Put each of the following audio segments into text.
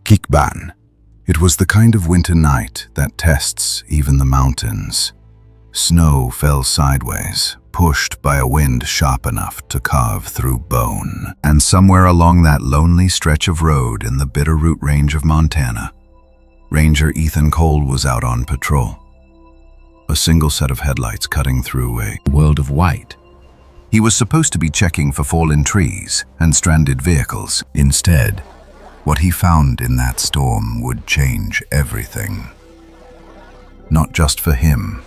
Kikban. It was the kind of winter night that tests even the mountains. Snow fell sideways, pushed by a wind sharp enough to carve through bone. And somewhere along that lonely stretch of road in the Bitterroot Range of Montana, Ranger Ethan Cole was out on patrol. A single set of headlights cutting through a world of white. He was supposed to be checking for fallen trees and stranded vehicles. Instead, what he found in that storm would change everything. Not just for him,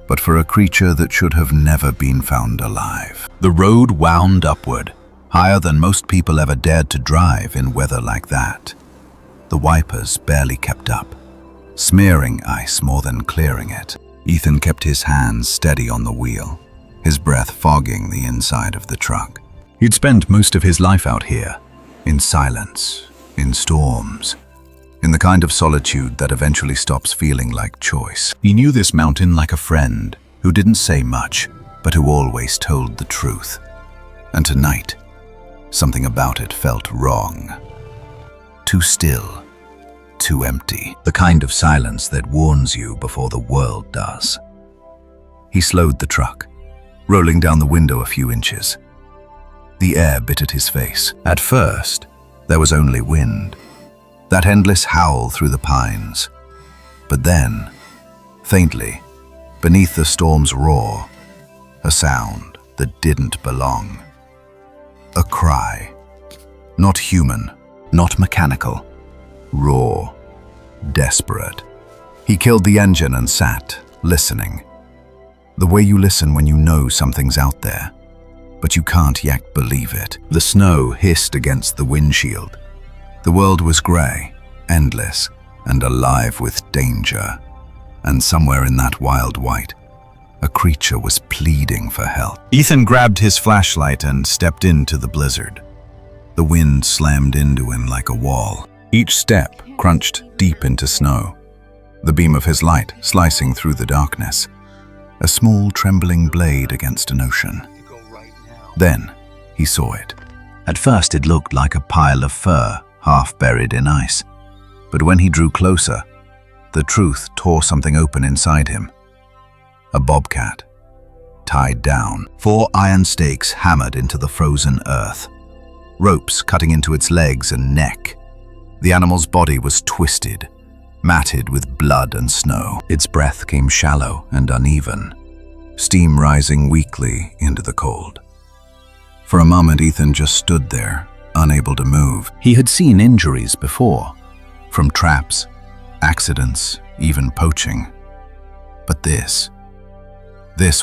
but for a creature that should have never been found alive. The road wound upward, higher than most people ever dared to drive in weather like that. The wipers barely kept up, smearing ice more than clearing it. Ethan kept his hands steady on the wheel, his breath fogging the inside of the truck. He'd spent most of his life out here, in silence, in storms, in the kind of solitude that eventually stops feeling like choice. He knew this mountain like a friend who didn't say much, but who always told the truth. And tonight, something about it felt wrong. Too still, too empty. The kind of silence that warns you before the world does. He slowed the truck, rolling down the window a few inches. The air bit at his face. At first, there was only wind, that endless howl through the pines. But then, faintly, beneath the storm's roar, a sound that didn't belong. A cry. Not human, not mechanical. Raw, desperate. He killed the engine and sat, listening. The way you listen when you know something's out there, but you can't yet believe it. The snow hissed against the windshield. The world was grey, endless, and alive with danger. And somewhere in that wild white, a creature was pleading for help. Ethan grabbed his flashlight and stepped into the blizzard. The wind slammed into him like a wall. Each step crunched deep into snow, the beam of his light slicing through the darkness, a small trembling blade against an ocean. Then he saw it. At first it looked like a pile of fur, half buried in ice. But when he drew closer, the truth tore something open inside him. A bobcat, tied down, 4 iron stakes hammered into the frozen earth, ropes cutting into its legs and neck. The animal's body was twisted, matted with blood and snow. Its breath came shallow and uneven, steam rising weakly into the cold. For a moment, Ethan just stood there, unable to move. He had seen injuries before, from traps, accidents, even poaching. But this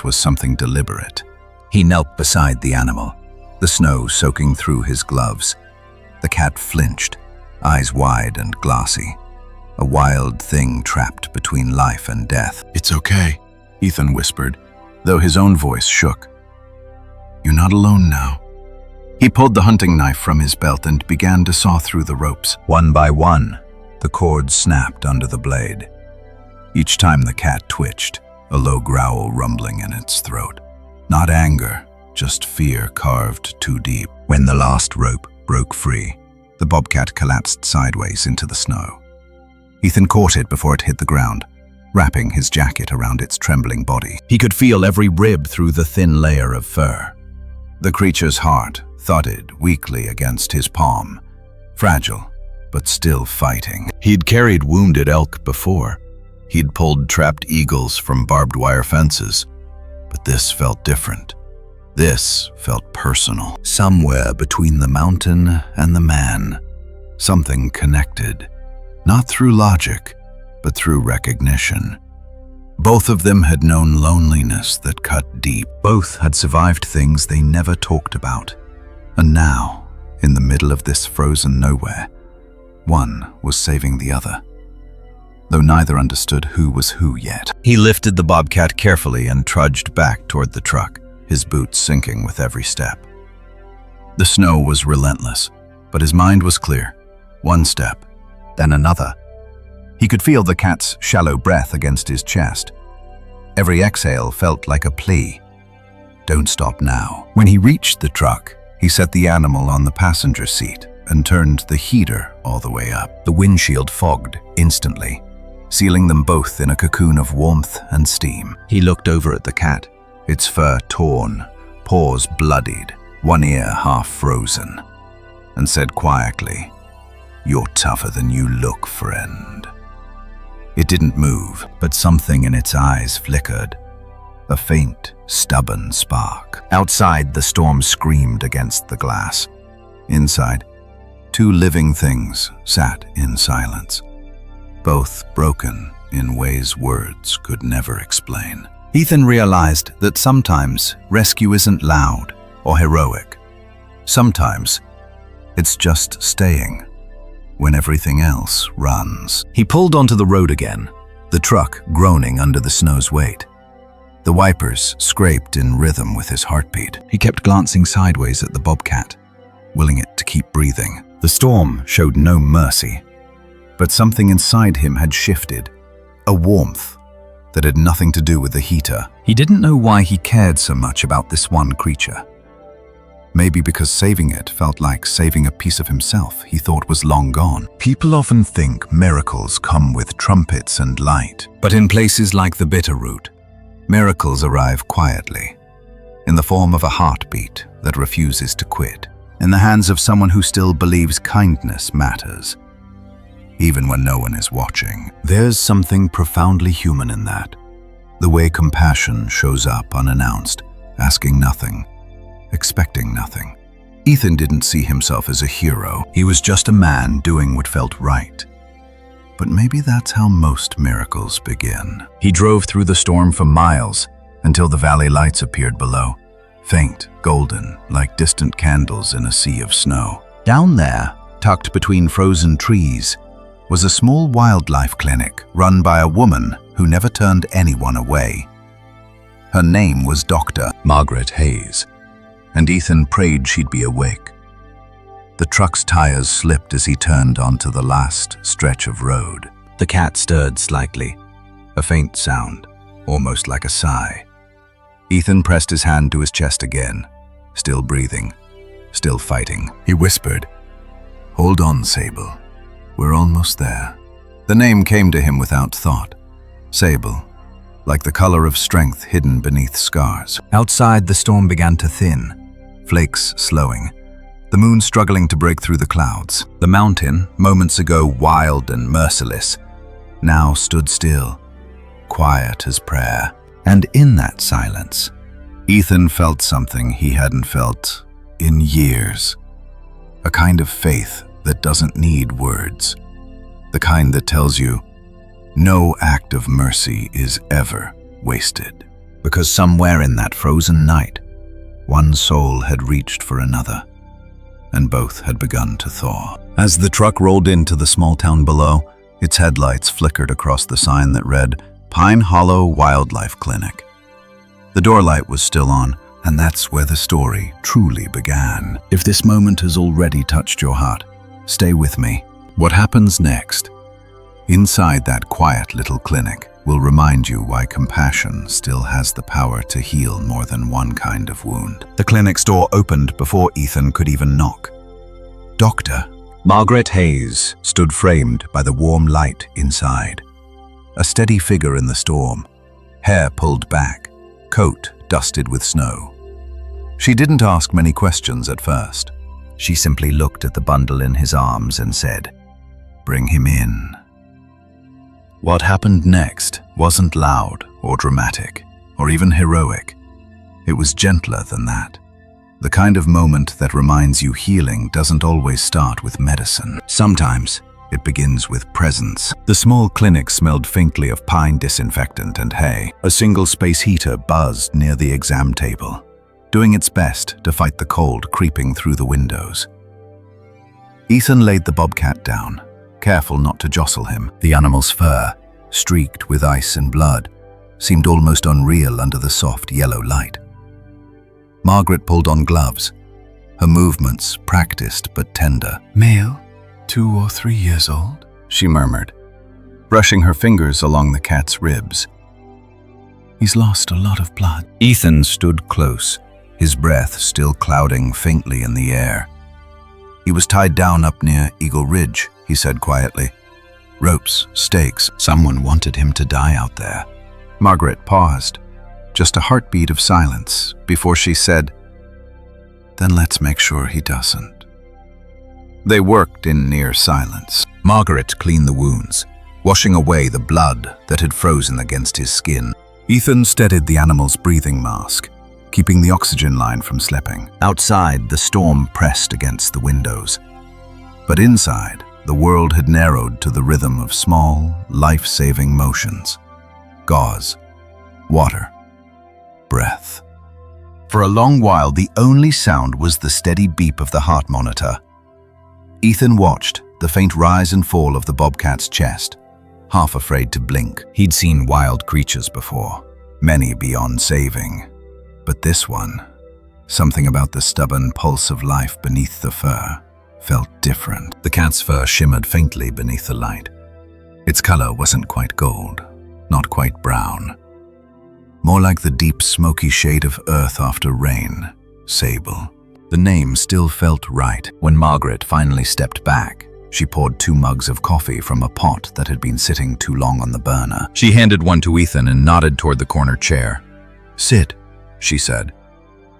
was something deliberate. He knelt beside the animal, the snow soaking through his gloves. The cat flinched, eyes wide and glassy, a wild thing trapped between life and death. "It's okay," Ethan whispered, though his own voice shook. "You're not alone now." He pulled the hunting knife from his belt and began to saw through the ropes. One by one, the cords snapped under the blade. Each time the cat twitched, a low growl rumbling in its throat. Not anger, just fear carved too deep. When the last rope broke free, the bobcat collapsed sideways into the snow. Ethan caught it before it hit the ground, wrapping his jacket around its trembling body. He could feel every rib through the thin layer of fur. The creature's heart thudded weakly against his palm, fragile, but still fighting. He'd carried wounded elk before. He'd pulled trapped eagles from barbed wire fences. But this felt different. This felt personal. Somewhere between the mountain and the man, something connected. Not through logic, but through recognition. Both of them had known loneliness that cut deep. Both had survived things they never talked about. And now, in the middle of this frozen nowhere, one was saving the other, though neither understood who was who yet. He lifted the bobcat carefully and trudged back toward the truck, his boots sinking with every step. The snow was relentless, but his mind was clear. One step, then another. He could feel the cat's shallow breath against his chest. Every exhale felt like a plea. Don't stop now. When he reached the truck, he set the animal on the passenger seat, and turned the heater all the way up. The windshield fogged instantly, sealing them both in a cocoon of warmth and steam. He looked over at the cat, its fur torn, paws bloodied, one ear half frozen, and said quietly, "You're tougher than you look, friend." It didn't move, but something in its eyes flickered, a faint, stubborn spark. Outside, the storm screamed against the glass. Inside, two living things sat in silence, both broken in ways words could never explain. Ethan realized that sometimes rescue isn't loud or heroic. Sometimes it's just staying when everything else runs. He pulled onto the road again, the truck groaning under the snow's weight. The wipers scraped in rhythm with his heartbeat. He kept glancing sideways at the bobcat, willing it to keep breathing. The storm showed no mercy, but something inside him had shifted, a warmth that had nothing to do with the heater. He didn't know why he cared so much about this one creature. Maybe because saving it felt like saving a piece of himself he thought was long gone. People often think miracles come with trumpets and light. But in places like the Bitterroot, miracles arrive quietly, in the form of a heartbeat that refuses to quit, in the hands of someone who still believes kindness matters, even when no one is watching. There's something profoundly human in that, the way compassion shows up unannounced, asking nothing, expecting nothing. Ethan didn't see himself as a hero. He was just a man doing what felt right. But maybe that's how most miracles begin. He drove through the storm for miles until the valley lights appeared below, faint, golden, like distant candles in a sea of snow. Down there, tucked between frozen trees, was a small wildlife clinic run by a woman who never turned anyone away. Her name was Dr. Margaret Hayes, and Ethan prayed she'd be awake. The truck's tires slipped as he turned onto the last stretch of road. The cat stirred slightly, a faint sound, almost like a sigh. Ethan pressed his hand to his chest again, still breathing, still fighting. He whispered, "Hold on, Sable. We're almost there." The name came to him without thought. Sable, like the color of strength hidden beneath scars. Outside, the storm began to thin, flakes slowing, the moon struggling to break through the clouds. The mountain, moments ago wild and merciless, now stood still, quiet as prayer. And in that silence, Ethan felt something he hadn't felt in years. A kind of faith that doesn't need words. The kind that tells you, no act of mercy is ever wasted. Because somewhere in that frozen night, one soul had reached for another, and both had begun to thaw. As the truck rolled into the small town below, its headlights flickered across the sign that read, Pine Hollow Wildlife Clinic. The door light was still on, and that's where the story truly began. If this moment has already touched your heart, stay with me. What happens next, inside that quiet little clinic, will remind you why compassion still has the power to heal more than one kind of wound. The clinic's door opened before Ethan could even knock. Dr. Margaret Hayes stood framed by the warm light inside. A steady figure in the storm, hair pulled back, coat dusted with snow. She didn't ask many questions at first. She simply looked at the bundle in his arms and said, "Bring him in." What happened next wasn't loud or dramatic or even heroic. It was gentler than that. The kind of moment that reminds you healing doesn't always start with medicine. Sometimes it begins with presence. The small clinic smelled faintly of pine disinfectant and hay. A single space heater buzzed near the exam table, doing its best to fight the cold creeping through the windows. Ethan laid the bobcat down, careful not to jostle him. The animal's fur, streaked with ice and blood, seemed almost unreal under the soft yellow light. Margaret pulled on gloves, her movements practiced but tender. "Male, 2 or 3 years old," she murmured, brushing her fingers along the cat's ribs. "He's lost a lot of blood." Ethan stood close, his breath still clouding faintly in the air. He was tied down up near Eagle Ridge, he said quietly. Ropes, stakes, someone wanted him to die out there. Margaret paused, just a heartbeat of silence, before she said, "Then let's make sure he doesn't." They worked in near silence. Margaret cleaned the wounds, washing away the blood that had frozen against his skin. Ethan steadied the animal's breathing mask, keeping the oxygen line from slipping. Outside, the storm pressed against the windows. But inside, the world had narrowed to the rhythm of small, life-saving motions. Gauze, water, breath. For a long while, the only sound was the steady beep of the heart monitor. Ethan watched the faint rise and fall of the bobcat's chest, half afraid to blink. He'd seen wild creatures before, many beyond saving. But this one, something about the stubborn pulse of life beneath the fur, felt different. The cat's fur shimmered faintly beneath the light. Its color wasn't quite gold, not quite brown. More like the deep, smoky shade of earth after rain, sable. The name still felt right. When Margaret finally stepped back, she poured 2 mugs of coffee from a pot that had been sitting too long on the burner. She handed one to Ethan and nodded toward the corner chair. "Sit," she said.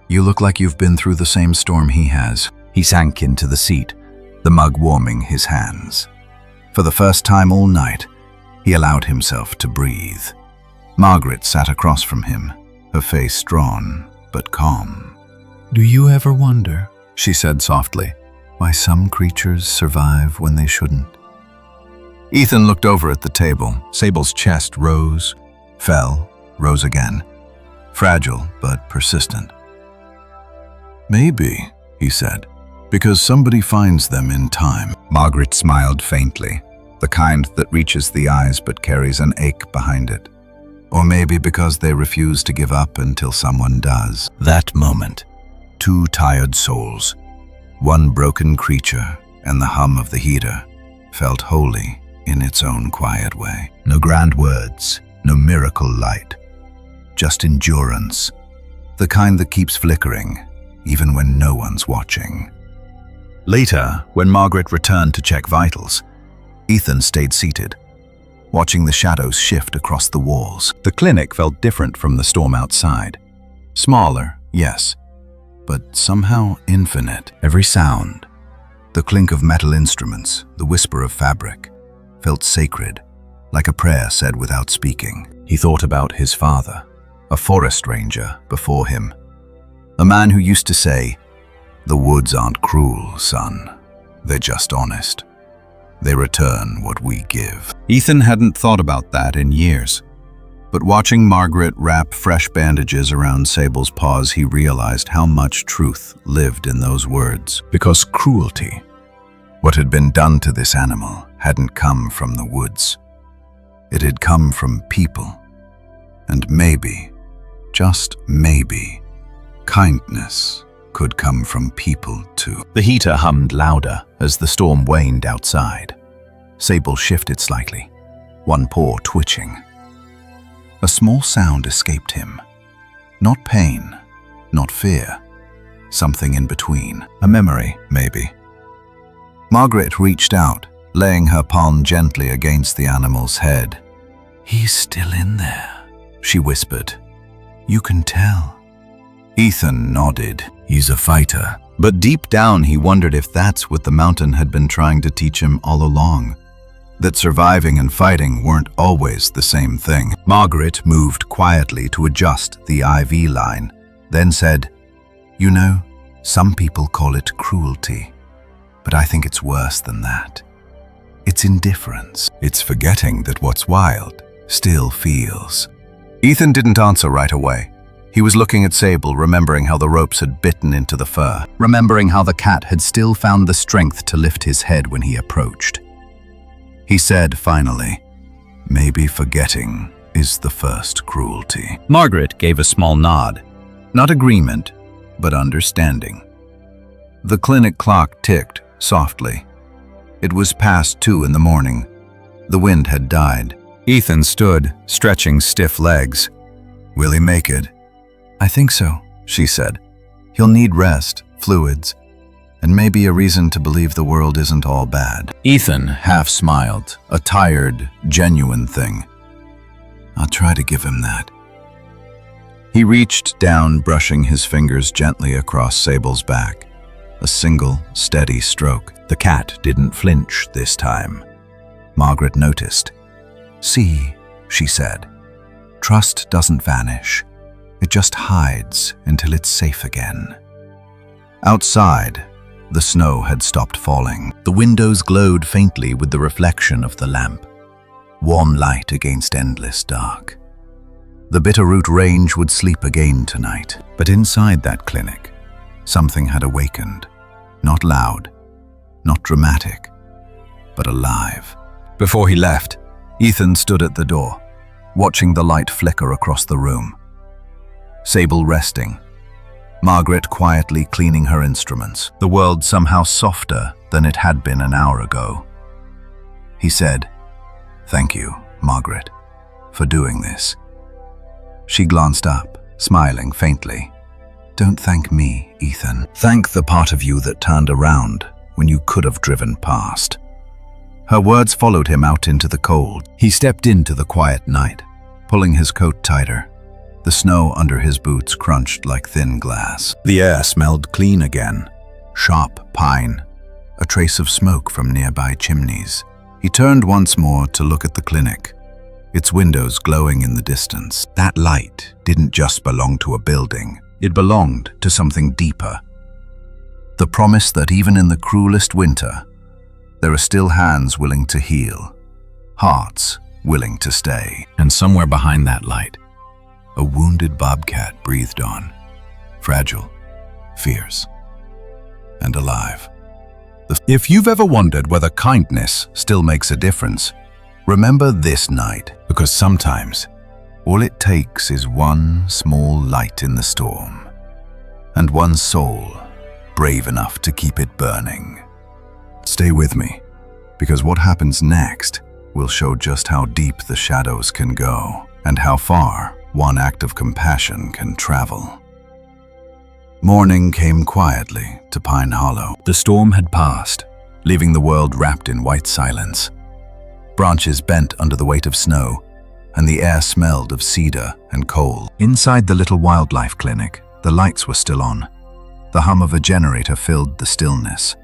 "You look like you've been through the same storm he has." He sank into the seat, the mug warming his hands. For the first time all night, he allowed himself to breathe. Margaret sat across from him, her face drawn but calm. "Do you ever wonder," she said softly, "why some creatures survive when they shouldn't?" Ethan looked over at the table. Sable's chest rose, fell, rose again. Fragile but persistent. "Maybe," he said, "because somebody finds them in time." Margaret smiled faintly, the kind that reaches the eyes but carries an ache behind it. Or maybe because they refuse to give up until someone does. That moment, 2 tired souls, 1 broken creature, and the hum of the heater felt holy in its own quiet way. No grand words, no miracle light, just endurance, the kind that keeps flickering, even when no one's watching. Later, when Margaret returned to check vitals, Ethan stayed seated, watching the shadows shift across the walls. The clinic felt different from the storm outside. Smaller, yes, but somehow infinite. Every sound, the clink of metal instruments, the whisper of fabric, felt sacred, like a prayer said without speaking. He thought about his father, a forest ranger before him, a man who used to say, "The woods aren't cruel, son. They're just honest. They return what we give." Ethan hadn't thought about that in years. But watching Margaret wrap fresh bandages around Sable's paws, he realized how much truth lived in those words. Because cruelty, what had been done to this animal, hadn't come from the woods. It had come from people. And maybe, just maybe, kindness could come from people too. The heater hummed louder as the storm waned outside. Sable shifted slightly, one paw twitching. A small sound escaped him. Not pain, not fear. Something in between. A memory, maybe. Margaret reached out, laying her palm gently against the animal's head. "He's still in there," she whispered. "You can tell." Ethan nodded. He's a fighter. But deep down he wondered if that's what the mountain had been trying to teach him all along. That surviving and fighting weren't always the same thing. Margaret moved quietly to adjust the IV line, then said, "You know, some people call it cruelty, but I think it's worse than that. It's indifference. It's forgetting that what's wild still feels." Ethan didn't answer right away. He was looking at Sable, remembering how the ropes had bitten into the fur, remembering how the cat had still found the strength to lift his head when he approached. He said finally, "Maybe forgetting is the first cruelty." Margaret gave a small nod. Not agreement, but understanding. The clinic clock ticked softly. It was past 2 in the morning. The wind had died. Ethan stood, stretching stiff legs. "Will he make it?" "I think so," she said. "He'll need rest, fluids, and maybe a reason to believe the world isn't all bad. Ethan half smiled, a tired, genuine thing. I'll try to give him that. He reached down, brushing his fingers gently across Sable's back. A single, steady stroke. The cat didn't flinch this time. Margaret noticed. "See," she said, "trust doesn't vanish. It just hides until it's safe again." Outside, the snow had stopped falling. The windows glowed faintly with the reflection of the lamp. Warm light against endless dark. The Bitterroot Range would sleep again tonight. But inside that clinic, something had awakened. Not loud, not dramatic, but alive. Before he left, Ethan stood at the door, watching the light flicker across the room. Sable resting, Margaret quietly cleaning her instruments, the world somehow softer than it had been an hour ago. He said, "Thank you, Margaret, for doing this." She glanced up, smiling faintly. "Don't thank me, Ethan. Thank the part of you that turned around when you could have driven past." Her words followed him out into the cold. He stepped into the quiet night, pulling his coat tighter. The snow under his boots crunched like thin glass. The air smelled clean again. Sharp pine, a trace of smoke from nearby chimneys. He turned once more to look at the clinic, its windows glowing in the distance. That light didn't just belong to a building. It belonged to something deeper. The promise that even in the cruelest winter, there are still hands willing to heal, hearts willing to stay. And somewhere behind that light, a wounded bobcat breathed on, fragile, fierce, and alive. If you've ever wondered whether kindness still makes a difference, remember this night, because sometimes all it takes is one small light in the storm, and one soul brave enough to keep it burning. Stay with me, because what happens next will show just how deep the shadows can go, and how far one act of compassion can travel. Morning came quietly to Pine Hollow. The storm had passed, leaving the world wrapped in white silence. Branches bent under the weight of snow, and the air smelled of cedar and coal. Inside the little wildlife clinic, the lights were still on. The hum of a generator filled the stillness,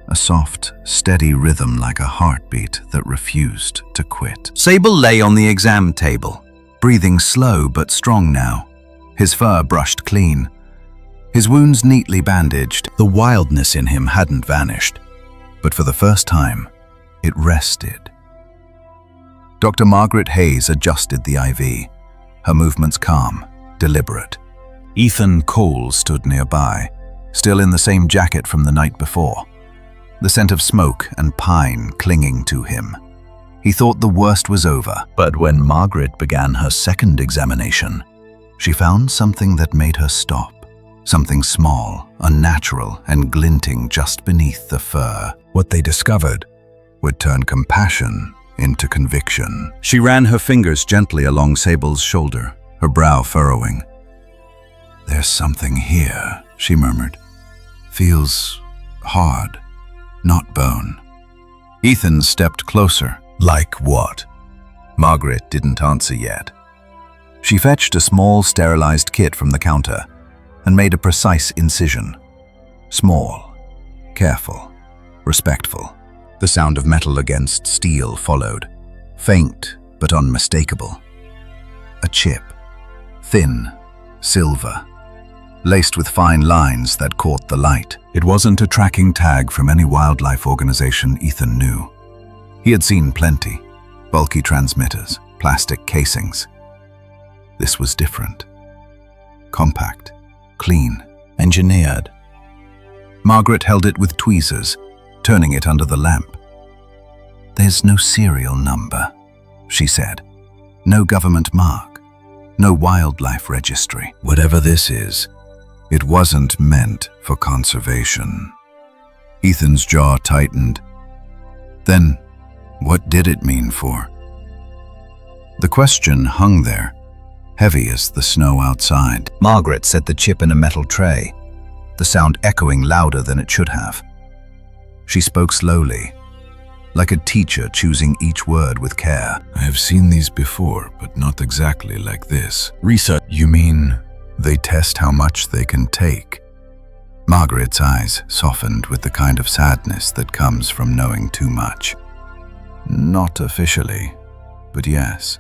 a soft, steady rhythm like a heartbeat that refused to quit. Sable lay on the exam table, breathing slow but strong now, his fur brushed clean, his wounds neatly bandaged. The wildness in him hadn't vanished, but for the first time, it rested. Dr. Margaret Hayes adjusted the IV, her movements calm, deliberate. Ethan Cole stood nearby, still in the same jacket from the night before, the scent of smoke and pine clinging to him. He thought the worst was over, but when Margaret began her second examination, she found something that made her stop. Something small, unnatural, and glinting just beneath the fur. What they discovered would turn compassion into conviction. She ran her fingers gently along Sable's shoulder, her brow furrowing. "There's something here," she murmured. "Feels hard, not bone." Ethan stepped closer. "Like what?" Margaret didn't answer yet. She fetched a small sterilized kit from the counter and made a precise incision. Small, careful, respectful. The sound of metal against steel followed, faint but unmistakable. A chip, thin, silver, laced with fine lines that caught the light. It wasn't a tracking tag from any wildlife organization Ethan knew. He had seen plenty, bulky transmitters, plastic casings. This was different. Compact, clean, engineered. Margaret held it with tweezers, turning it under the lamp. "There's no serial number," she said. "No government mark, no wildlife registry. Whatever this is, it wasn't meant for conservation." Ethan's jaw tightened. Then, what did it mean for? The question hung there, heavy as the snow outside. Margaret set the chip in a metal tray, the sound echoing louder than it should have. She spoke slowly, like a teacher choosing each word with care. I have seen these before, but not exactly like this. Research? You mean they test how much they can take? Margaret's eyes softened with the kind of sadness that comes from knowing too much. Not officially, but yes,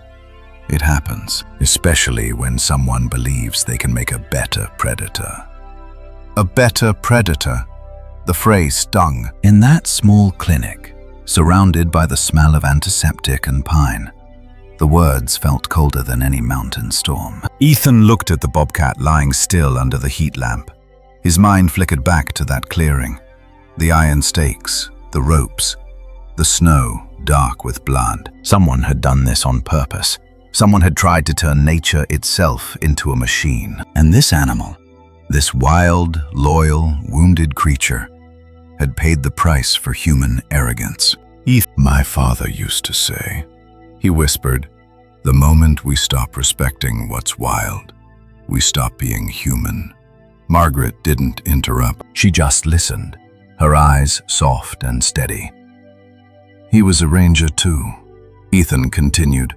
it happens, especially when someone believes they can make a better predator. A better predator? The phrase stung. In that small clinic, surrounded by the smell of antiseptic and pine, the words felt colder than any mountain storm. Ethan looked at the bobcat lying still under the heat lamp. His mind flickered back to that clearing. The iron stakes, the ropes, the snow dark with blood. Someone had done this on purpose. Someone had tried to turn nature itself into a machine. And this animal, this wild, loyal, wounded creature, had paid the price for human arrogance. My father used to say, he whispered, the moment we stop respecting what's wild, we stop being human. Margaret didn't interrupt. She just listened, her eyes soft and steady. He was a ranger too, Ethan continued.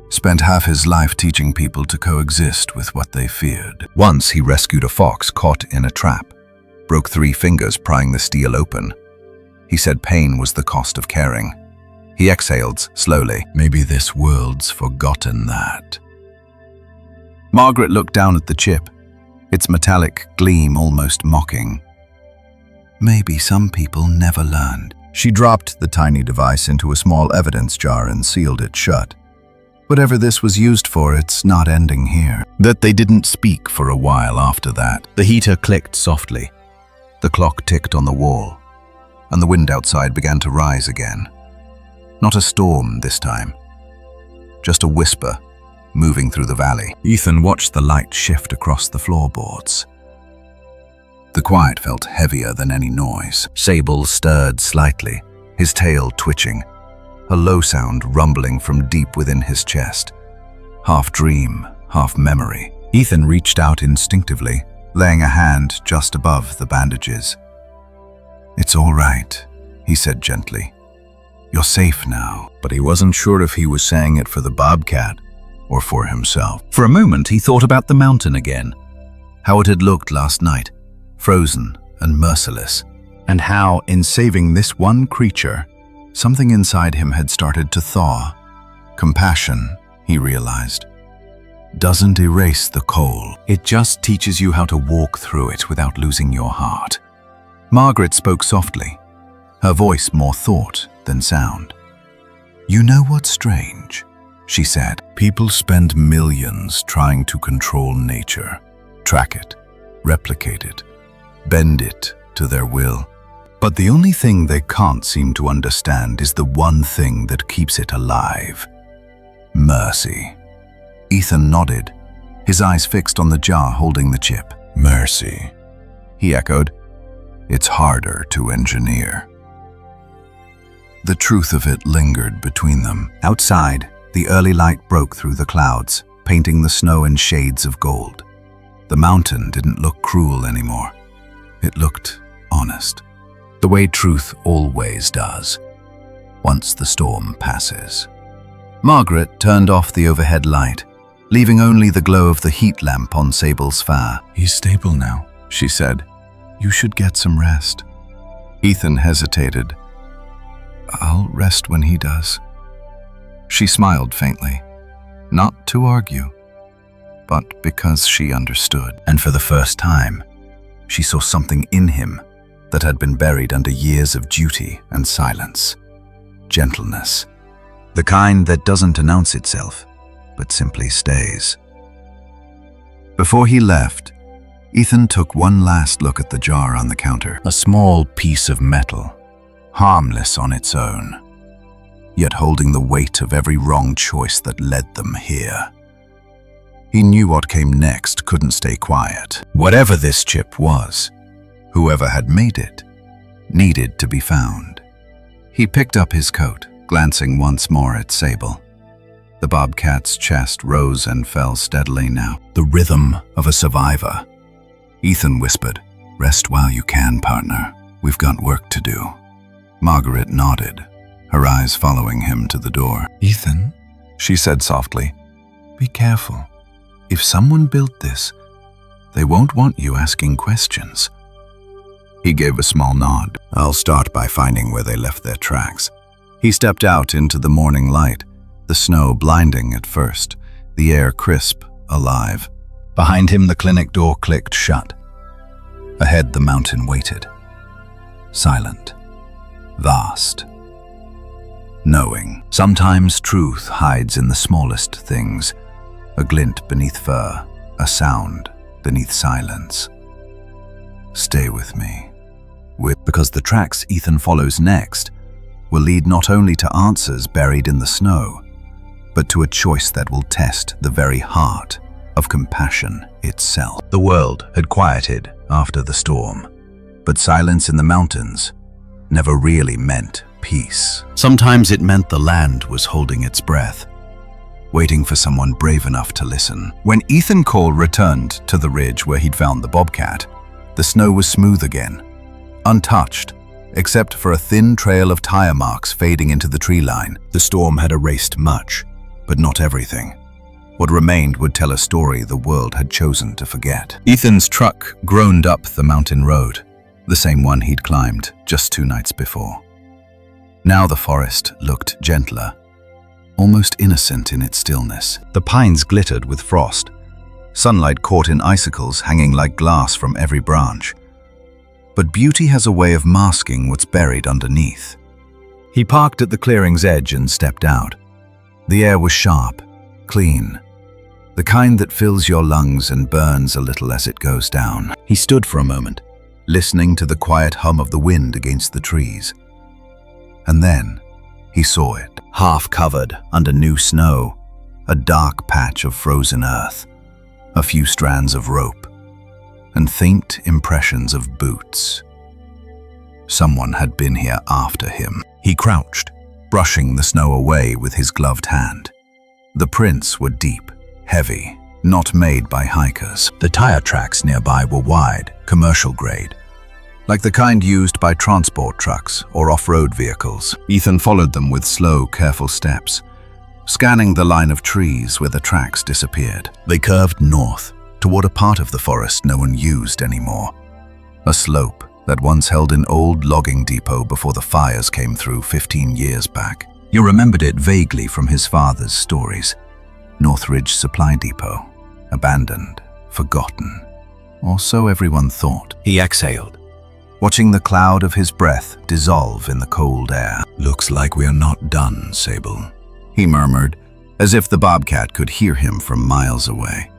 Spent half his life teaching people to coexist with what they feared. Once he rescued a fox caught in a trap, broke 3 fingers prying the steel open. He said pain was the cost of caring. He exhaled slowly. Maybe this world's forgotten that. Margaret looked down at the chip, its metallic gleam almost mocking. Maybe some people never learned. She dropped the tiny device into a small evidence jar and sealed it shut. Whatever this was used for, it's not ending here. That they didn't speak for a while after that. The heater clicked softly. The clock ticked on the wall, and the wind outside began to rise again. Not a storm this time, just a whisper moving through the valley. Ethan watched the light shift across the floorboards. The quiet felt heavier than any noise. Sable stirred slightly, his tail twitching, a low sound rumbling from deep within his chest. Half dream, half memory. Ethan reached out instinctively, laying a hand just above the bandages. It's all right, he said gently. You're safe now. But he wasn't sure if he was saying it for the bobcat or for himself. For a moment, he thought about the mountain again, how it had looked last night, frozen and merciless, and how, in saving this one creature, something inside him had started to thaw. Compassion, he realized, doesn't erase the cold. It just teaches you how to walk through it without losing your heart. Margaret spoke softly, her voice more thought than sound. You know what's strange? She said. People spend millions trying to control nature, track it, replicate it, bend it to their will. But the only thing they can't seem to understand is the one thing that keeps it alive. Mercy. Ethan nodded, his eyes fixed on the jar holding the chip. Mercy, he echoed. It's harder to engineer. The truth of it lingered between them. Outside, the early light broke through the clouds, painting the snow in shades of gold. The mountain didn't look cruel anymore. It looked honest, the way truth always does, once the storm passes. Margaret turned off the overhead light, leaving only the glow of the heat lamp on Sable's fur. He's stable now, she said. You should get some rest. Ethan hesitated. I'll rest when he does. She smiled faintly, not to argue, but because she understood. And for the first time, she saw something in him that had been buried under years of duty and silence. Gentleness. The kind that doesn't announce itself, but simply stays. Before he left, Ethan took one last look at the jar on the counter. A small piece of metal, harmless on its own, yet holding the weight of every wrong choice that led them here. He knew what came next couldn't stay quiet. Whatever this chip was, whoever had made it, needed to be found. He picked up his coat, glancing once more at Sable. The bobcat's chest rose and fell steadily now, the rhythm of a survivor. Ethan whispered, "Rest while you can, partner. We've got work to do." Margaret nodded, her eyes following him to the door. "Ethan," she said softly, "be careful. If someone built this, they won't want you asking questions." He gave a small nod. "I'll start by finding where they left their tracks." He stepped out into the morning light, the snow blinding at first, the air crisp, alive. Behind him, the clinic door clicked shut. Ahead, the mountain waited. Silent. Vast. Knowing. Sometimes truth hides in the smallest things. A glint beneath fur, a sound beneath silence. Stay with me. Because the tracks Ethan follows next will lead not only to answers buried in the snow, but to a choice that will test the very heart of compassion itself. The world had quieted after the storm, but silence in the mountains never really meant peace. Sometimes it meant the land was holding its breath, waiting for someone brave enough to listen. When Ethan Cole returned to the ridge where he'd found the bobcat, the snow was smooth again, untouched, except for a thin trail of tire marks fading into the tree line. The storm had erased much, but not everything. What remained would tell a story the world had chosen to forget. Ethan's truck groaned up the mountain road, the same one he'd climbed just 2 nights before. Now the forest looked gentler, almost innocent in its stillness. The pines glittered with frost, sunlight caught in icicles hanging like glass from every branch. But beauty has a way of masking what's buried underneath. He parked at the clearing's edge and stepped out. The air was sharp, clean, the kind that fills your lungs and burns a little as it goes down. He stood for a moment, listening to the quiet hum of the wind against the trees. And then he saw it, half covered under new snow, a dark patch of frozen earth, a few strands of rope, and faint impressions of boots. Someone had been here after him. He crouched, brushing the snow away with his gloved hand. The prints were deep, heavy, not made by hikers. The tire tracks nearby were wide, commercial grade, like the kind used by transport trucks or off-road vehicles. Ethan followed them with slow, careful steps, scanning the line of trees where the tracks disappeared. They curved north, toward a part of the forest no one used anymore. A slope that once held an old logging depot before the fires came through 15 years back. He remembered it vaguely from his father's stories. Northridge Supply Depot. Abandoned, forgotten, or so everyone thought. He exhaled, watching the cloud of his breath dissolve in the cold air. "Looks like we are not done, Sable," he murmured, as if the bobcat could hear him from miles away.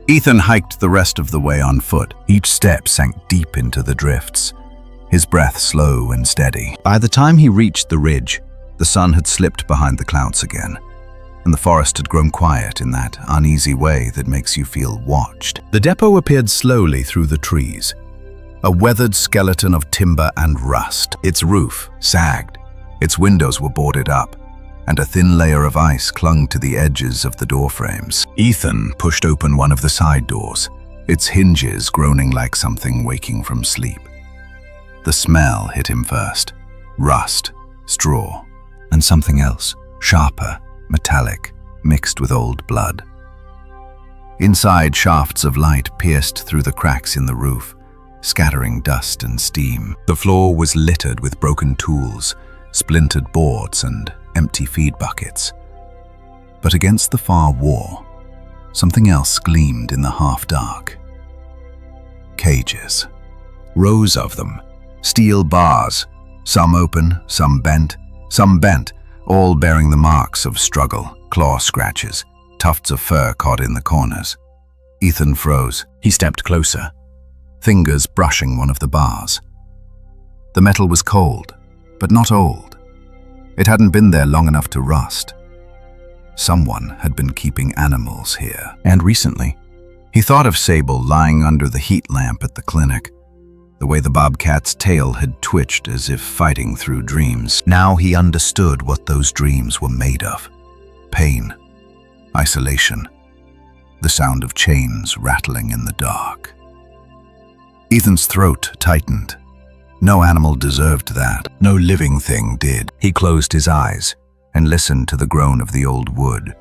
Ethan hiked the rest of the way on foot. Each step sank deep into the drifts, his breath slow and steady. By the time he reached the ridge, the sun had slipped behind the clouds again, and the forest had grown quiet in that uneasy way that makes you feel watched. The depot appeared slowly through the trees, a weathered skeleton of timber and rust. Its roof sagged, its windows were boarded up, and a thin layer of ice clung to the edges of the door frames. Ethan pushed open one of the side doors, its hinges groaning like something waking from sleep. The smell hit him first. Rust, straw, and something else, sharper, metallic, mixed with old blood. Inside, shafts of light pierced through the cracks in the roof, scattering dust and steam. The floor was littered with broken tools, splintered boards, and empty feed buckets. But against the far wall, something else gleamed in the half-dark. Cages. Rows of them. Steel bars, some open, some bent, all bearing the marks of struggle, claw scratches, tufts of fur caught in the corners. Ethan froze. He stepped closer, fingers brushing one of the bars. The metal was cold, but not old. It hadn't been there long enough to rust. Someone had been keeping animals here. And recently, he thought of Sable lying under the heat lamp at the clinic, the way the bobcat's tail had twitched as if fighting through dreams. Now he understood what those dreams were made of. Pain, isolation, the sound of chains rattling in the dark. Ethan's throat tightened. No animal deserved that. No living thing did. He closed his eyes and listened to the groan of the old wood,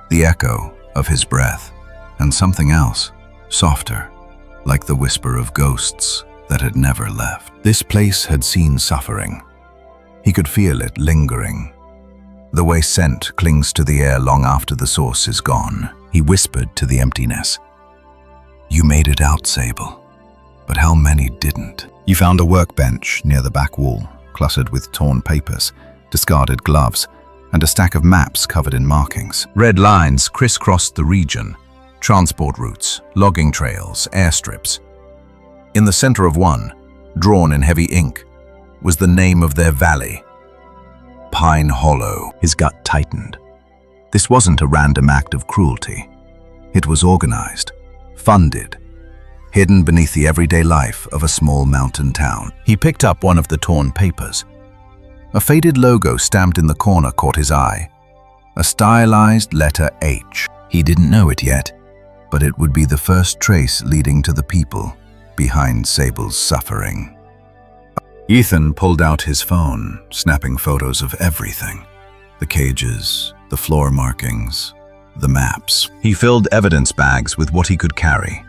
the echo of his breath, and something else, softer, like the whisper of ghosts that had never left. This place had seen suffering. He could feel it lingering, the way scent clings to the air long after the source is gone. He whispered to the emptiness, "You made it out, Sable, but how many didn't?" You found a workbench near the back wall, cluttered with torn papers, discarded gloves, and a stack of maps covered in markings. Red lines crisscrossed the region, transport routes, logging trails, airstrips. In the center of one, drawn in heavy ink, was the name of their valley, Pine Hollow. His gut tightened. This wasn't a random act of cruelty. It was organized, funded, hidden beneath the everyday life of a small mountain town. He picked up one of the torn papers. A faded logo stamped in the corner caught his eye, a stylized letter H. He didn't know it yet, but it would be the first trace leading to the people behind Sable's suffering. Ethan pulled out his phone, snapping photos of everything. The cages, the floor markings, the maps. He filled evidence bags with what he could carry.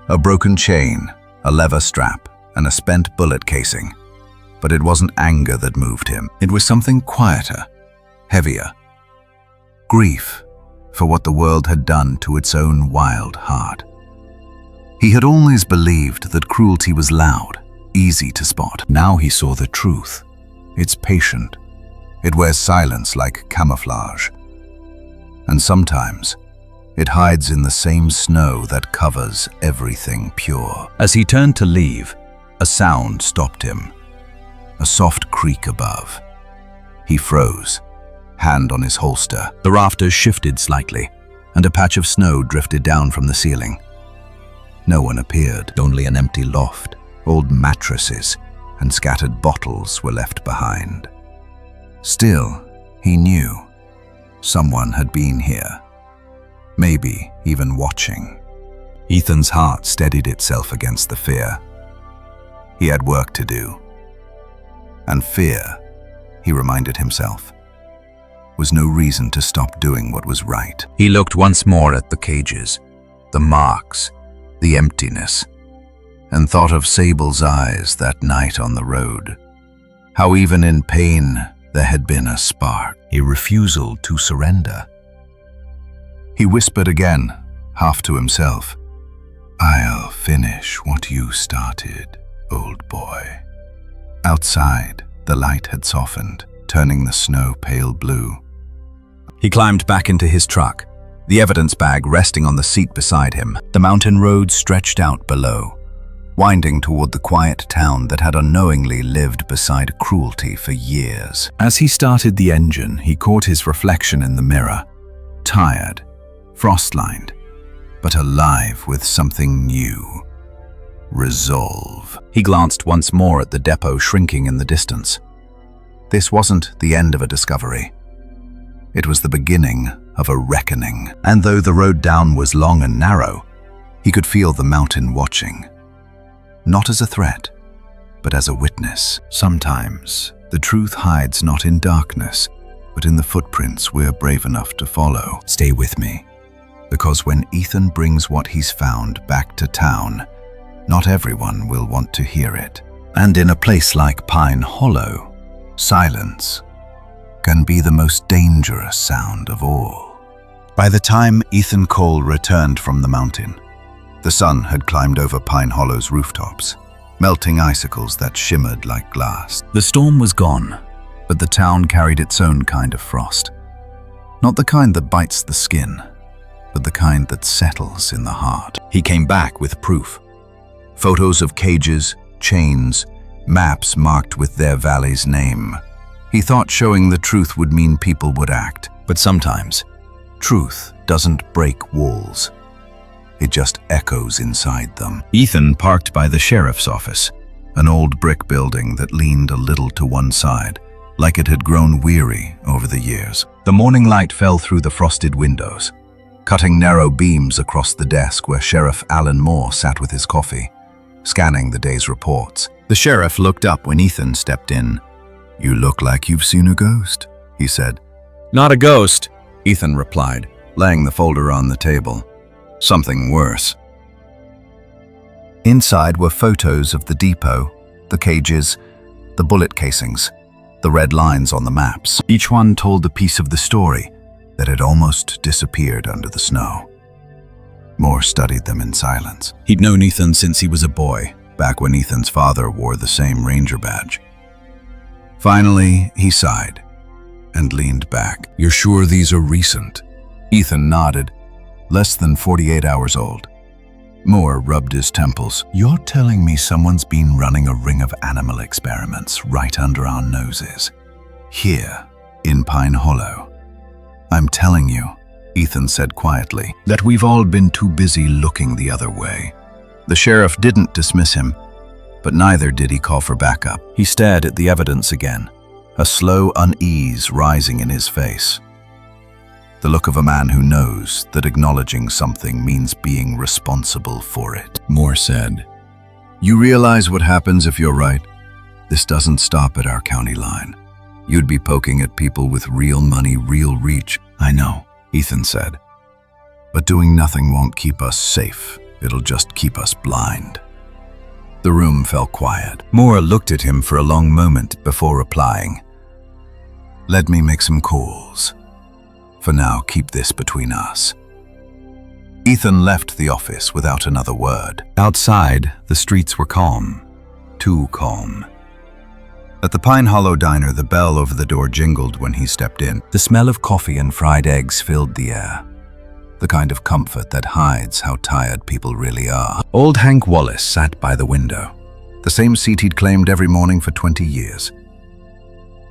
A broken chain, a leather strap, and a spent bullet casing. But it wasn't anger that moved him. It was something quieter, heavier. Grief for what the world had done to its own wild heart. He had always believed that cruelty was loud, easy to spot. Now he saw the truth. It's patient. It wears silence like camouflage. And sometimes, it hides in the same snow that covers everything pure. As he turned to leave, a sound stopped him. A soft creak above. He froze, hand on his holster. The rafters shifted slightly, and a patch of snow drifted down from the ceiling. No one appeared, only an empty loft. Old mattresses and scattered bottles were left behind. Still, he knew someone had been here, maybe even watching. Ethan's heart steadied itself against the fear. He had work to do. And fear, he reminded himself, was no reason to stop doing what was right. He looked once more at the cages, the marks, the emptiness, and thought of Sable's eyes that night on the road. How even in pain there had been a spark, a refusal to surrender. He whispered again, half to himself, "I'll finish what you started, old boy." Outside, the light had softened, turning the snow pale blue. He climbed back into his truck, the evidence bag resting on the seat beside him. The mountain road stretched out below, winding toward the quiet town that had unknowingly lived beside cruelty for years. As he started the engine, he caught his reflection in the mirror, tired, frost-lined, but alive with something new. Resolve. He glanced once more at the depot shrinking in the distance. This wasn't the end of a discovery. It was the beginning of a reckoning. And though the road down was long and narrow, he could feel the mountain watching. Not as a threat, but as a witness. Sometimes, the truth hides not in darkness, but in the footprints we're brave enough to follow. Stay with me, because when Ethan brings what he's found back to town, not everyone will want to hear it. And in a place like Pine Hollow, silence can be the most dangerous sound of all. By the time Ethan Cole returned from the mountain, the sun had climbed over Pine Hollow's rooftops, melting icicles that shimmered like glass. The storm was gone, but the town carried its own kind of frost. Not the kind that bites the skin, but the kind that settles in the heart. He came back with proof. Photos of cages, chains, maps marked with their valley's name. He thought showing the truth would mean people would act, but sometimes, truth doesn't break walls. It just echoes inside them. Ethan parked by the sheriff's office, an old brick building that leaned a little to one side, like it had grown weary over the years. The morning light fell through the frosted windows, cutting narrow beams across the desk where Sheriff Alan Moore sat with his coffee, scanning the day's reports. The sheriff looked up when Ethan stepped in. "You look like you've seen a ghost," he said. "Not a ghost," Ethan replied, laying the folder on the table. "Something worse." Inside were photos of the depot, the cages, the bullet casings, the red lines on the maps. Each one told a piece of the story that had almost disappeared under the snow. Moore studied them in silence. He'd known Ethan since he was a boy, back when Ethan's father wore the same ranger badge. Finally, he sighed and leaned back. "You're sure these are recent?" Ethan nodded. "Less than 48 hours old." Moore rubbed his temples. "You're telling me someone's been running a ring of animal experiments right under our noses, here in Pine Hollow?" "I'm telling you," Ethan said quietly, "that we've all been too busy looking the other way." The sheriff didn't dismiss him, but neither did he call for backup. He stared at the evidence again, a slow unease rising in his face. The look of a man who knows that acknowledging something means being responsible for it. Moore said, "You realize what happens if you're right? This doesn't stop at our county line. You'd be poking at people with real money, real reach." "I know," Ethan said. "But doing nothing won't keep us safe. It'll just keep us blind." The room fell quiet. Moore looked at him for a long moment before replying, "Let me make some calls. For now, keep this between us." Ethan left the office without another word. Outside, the streets were calm. Too calm. At the Pine Hollow diner, the bell over the door jingled when he stepped in. The smell of coffee and fried eggs filled the air. The kind of comfort that hides how tired people really are. Old Hank Wallace sat by the window, the same seat he'd claimed every morning for 20 years.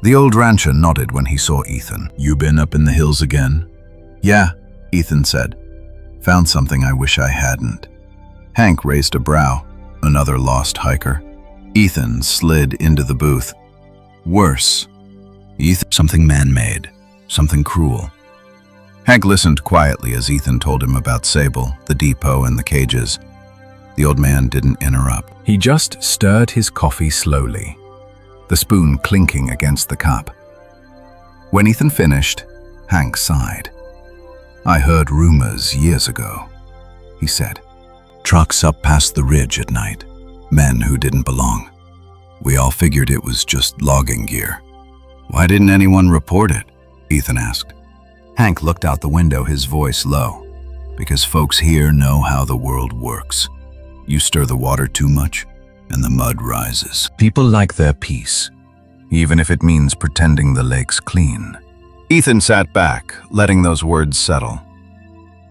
The old rancher nodded when he saw Ethan. "You been up in the hills again?" "Yeah," Ethan said. "Found something I wish I hadn't." Hank raised a brow. "Another lost hiker?" Ethan slid into the booth. "Worse. Ethan, something man-made, something cruel." Hank listened quietly as Ethan told him about Sable, the depot, and the cages. The old man didn't interrupt. He just stirred his coffee slowly, the spoon clinking against the cup. When Ethan finished, Hank sighed. "I heard rumors years ago," he said. "Trucks up past the ridge at night, men who didn't belong. We all figured it was just logging gear." "Why didn't anyone report it?" Ethan asked. Hank looked out the window, his voice low. "Because folks here know how the world works. You stir the water too much, and the mud rises. People like their peace, even if it means pretending the lake's clean." Ethan sat back, letting those words settle.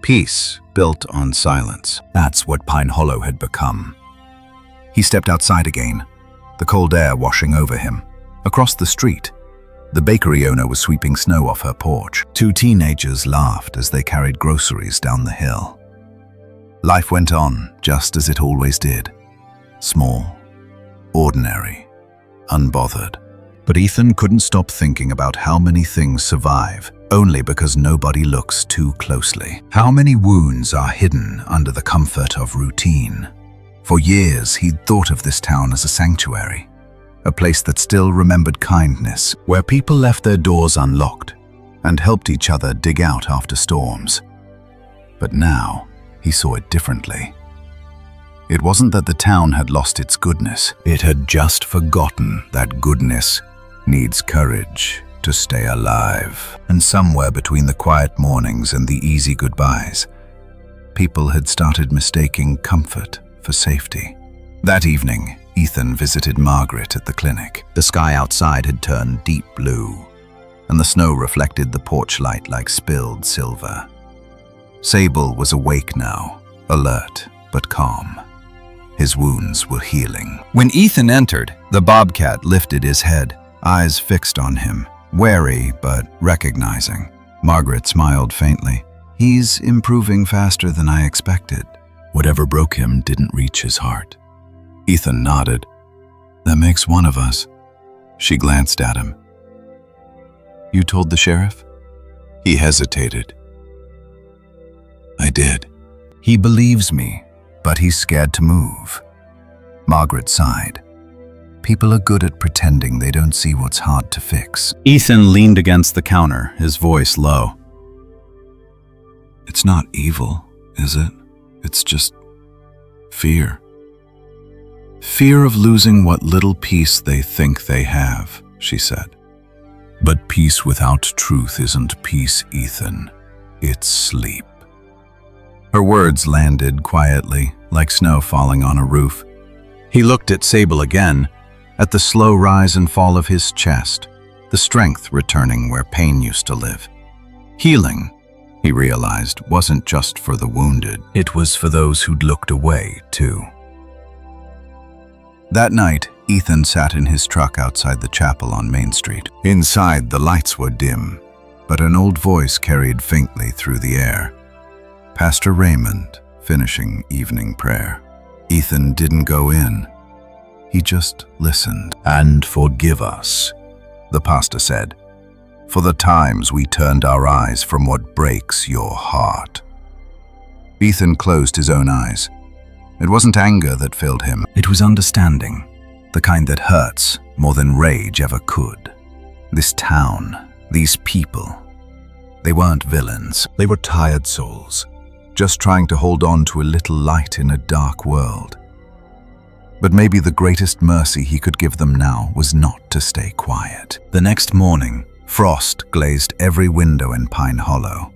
Peace built on silence. That's what Pine Hollow had become. He stepped outside again, the cold air washing over him. Across the street, the bakery owner was sweeping snow off her porch. Two teenagers laughed as they carried groceries down the hill. Life went on just as it always did. Small, ordinary, unbothered. But Ethan couldn't stop thinking about how many things survive only because nobody looks too closely. How many wounds are hidden under the comfort of routine? For years, he'd thought of this town as a sanctuary, a place that still remembered kindness, where people left their doors unlocked and helped each other dig out after storms. But now, he saw it differently. It wasn't that the town had lost its goodness. It had just forgotten that goodness needs courage to stay alive. And somewhere between the quiet mornings and the easy goodbyes, people had started mistaking comfort for safety. That evening, Ethan visited Margaret at the clinic. The sky outside had turned deep blue, and the snow reflected the porch light like spilled silver. Sable was awake now, alert but calm. His wounds were healing. When Ethan entered, the bobcat lifted his head, eyes fixed on him, wary but recognizing. Margaret smiled faintly. "He's improving faster than I expected. Whatever broke him didn't reach his heart." Ethan nodded. "That makes one of us." She glanced at him. "You told the sheriff?" He hesitated. did. He believes me, but he's scared to move. Margaret sighed. People are good at pretending they don't see what's hard to fix. Ethan leaned against the counter, his voice low. It's not evil, is it? It's just fear. Fear of losing what little peace they think they have, she said. But peace without truth isn't peace, Ethan. It's sleep. Her words landed quietly, like snow falling on a roof. He looked at Sable again, at the slow rise and fall of his chest, the strength returning where pain used to live. Healing, he realized, wasn't just for the wounded. It was for those who'd looked away, too. That night, Ethan sat in his truck outside the chapel on Main Street. Inside, the lights were dim, but an old voice carried faintly through the air. Pastor Raymond, finishing evening prayer. Ethan didn't go in. He just listened. "And forgive us," the pastor said, "for the times we turned our eyes from what breaks your heart." Ethan closed his own eyes. It wasn't anger that filled him. It was understanding, the kind that hurts more than rage ever could. This town, these people, they weren't villains. They were tired souls, just trying to hold on to a little light in a dark world. But maybe the greatest mercy he could give them now was not to stay quiet. The next morning, frost glazed every window in Pine Hollow.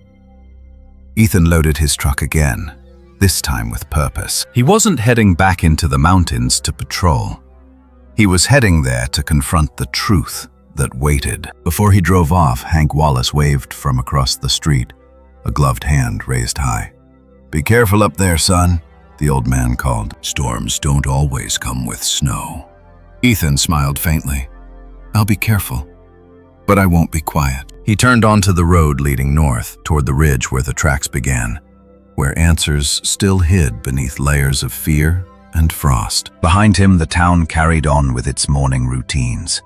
Ethan loaded his truck again, this time with purpose. He wasn't heading back into the mountains to patrol. He was heading there to confront the truth that waited. Before he drove off, Hank Wallace waved from across the street, a gloved hand raised high. "Be careful up there, son," the old man called. "Storms don't always come with snow." Ethan smiled faintly. "I'll be careful, but I won't be quiet." He turned onto the road leading north toward the ridge where the tracks began, where answers still hid beneath layers of fear and frost. Behind him, the town carried on with its morning routines,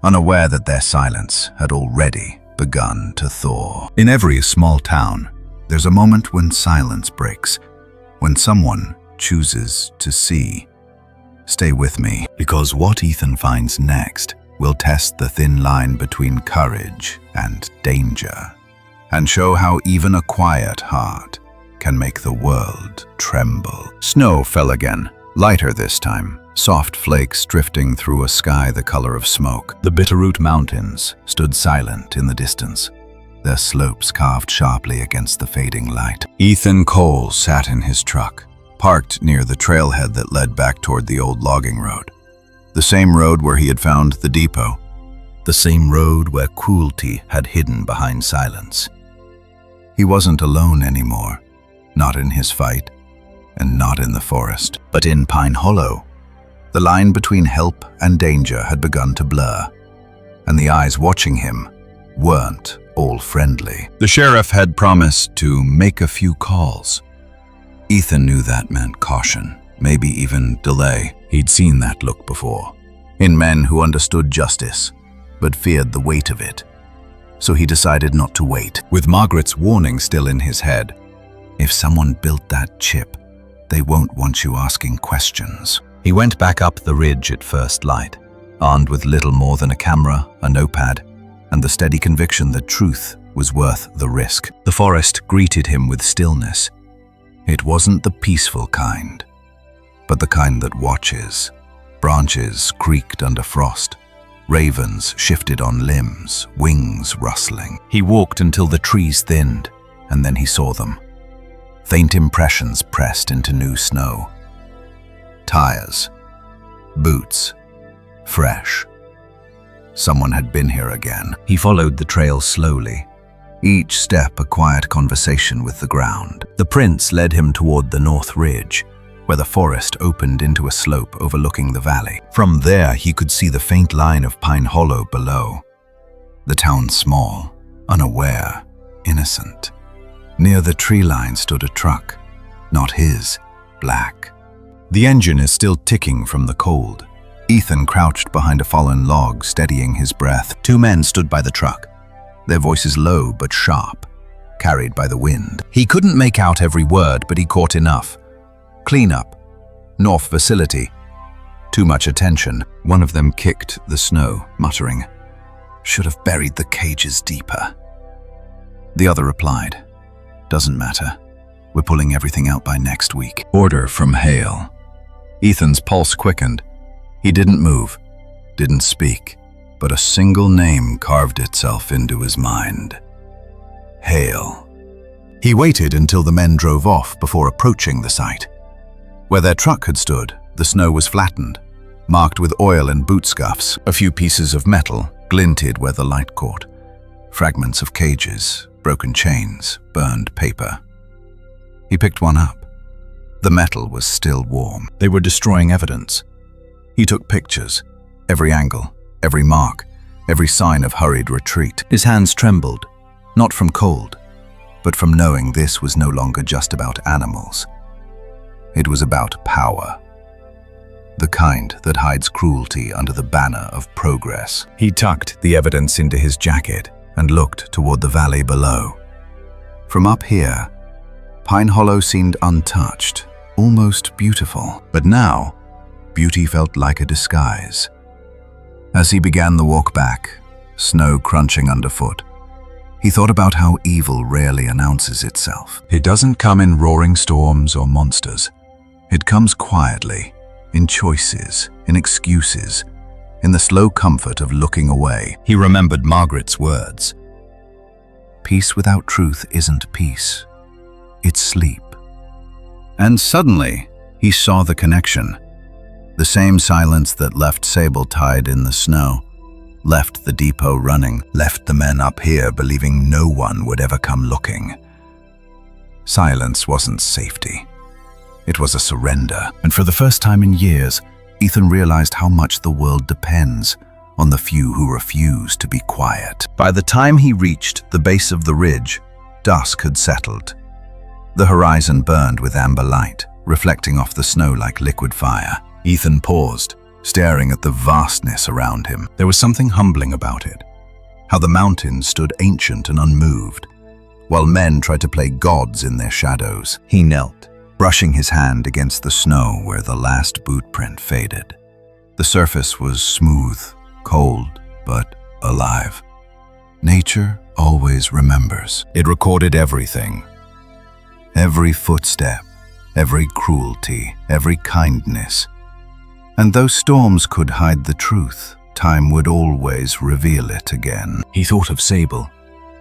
unaware that their silence had already begun to thaw. In every small town, there's a moment when silence breaks, when someone chooses to see. Stay with me, because what Ethan finds next will test the thin line between courage and danger, and show how even a quiet heart can make the world tremble. Snow fell again, lighter this time, soft flakes drifting through a sky the color of smoke. The Bitterroot Mountains stood silent in the distance, their slopes carved sharply against the fading light. Ethan Cole sat in his truck, parked near the trailhead that led back toward the old logging road. The same road where he had found the depot. The same road where cruelty had hidden behind silence. He wasn't alone anymore. Not in his fight, and not in the forest, but in Pine Hollow. The line between help and danger had begun to blur, and the eyes watching him weren't all friendly. The sheriff had promised to make a few calls. Ethan knew that meant caution, maybe even delay. He'd seen that look before, in men who understood justice, but feared the weight of it. So he decided not to wait, with Margaret's warning still in his head. If someone built that chip, they won't want you asking questions. He went back up the ridge at first light, armed with little more than a camera, a notepad, and the steady conviction that truth was worth the risk. The forest greeted him with stillness. It wasn't the peaceful kind, but the kind that watches. Branches creaked under frost. Ravens shifted on limbs, wings rustling. He walked until the trees thinned, and then he saw them. Faint impressions pressed into new snow. Tires, boots, fresh. Someone had been here again. He followed the trail slowly, each step a quiet conversation with the ground. The prints led him toward the north ridge, where the forest opened into a slope overlooking the valley. From there, he could see the faint line of Pine Hollow below. The town small, unaware, innocent. Near the tree line stood a truck, not his, black. The engine is still ticking from the cold. Ethan crouched behind a fallen log, steadying his breath. Two men stood by the truck, their voices low but sharp, carried by the wind. He couldn't make out every word, but he caught enough. Cleanup. North facility. Too much attention. One of them kicked the snow, muttering, "Should have buried the cages deeper." The other replied, "Doesn't matter. We're pulling everything out by next week." Order from Hale. Ethan's pulse quickened. He didn't move, didn't speak, but a single name carved itself into his mind. Hale. He waited until the men drove off before approaching the site. Where their truck had stood, the snow was flattened, marked with oil and boot scuffs. A few pieces of metal glinted where the light caught. Fragments of cages, broken chains, burned paper. He picked one up. The metal was still warm. They were destroying evidence. He took pictures, every angle, every mark, every sign of hurried retreat. His hands trembled, not from cold, but from knowing this was no longer just about animals. It was about power. The kind that hides cruelty under the banner of progress. He tucked the evidence into his jacket and looked toward the valley below. From up here, Pine Hollow seemed untouched, almost beautiful. But now, beauty felt like a disguise. As he began the walk back, snow crunching underfoot, he thought about how evil rarely announces itself. It doesn't come in roaring storms or monsters. It comes quietly, in choices, in excuses, in the slow comfort of looking away. He remembered Margaret's words. Peace without truth isn't peace. It's sleep. And suddenly, he saw the connection. The same silence that left Sable tied in the snow, left the depot running, left the men up here believing no one would ever come looking. Silence wasn't safety. It was a surrender. And for the first time in years, Ethan realized how much the world depends on the few who refuse to be quiet. By the time he reached the base of the ridge, dusk had settled. The horizon burned with amber light, reflecting off the snow like liquid fire. Ethan paused, staring at the vastness around him. There was something humbling about it. How the mountains stood ancient and unmoved, while men tried to play gods in their shadows. He knelt, brushing his hand against the snow where the last boot print faded. The surface was smooth, cold, but alive. Nature always remembers. It recorded everything. Every footstep, every cruelty, every kindness. And though storms could hide the truth, time would always reveal it again. He thought of Sable,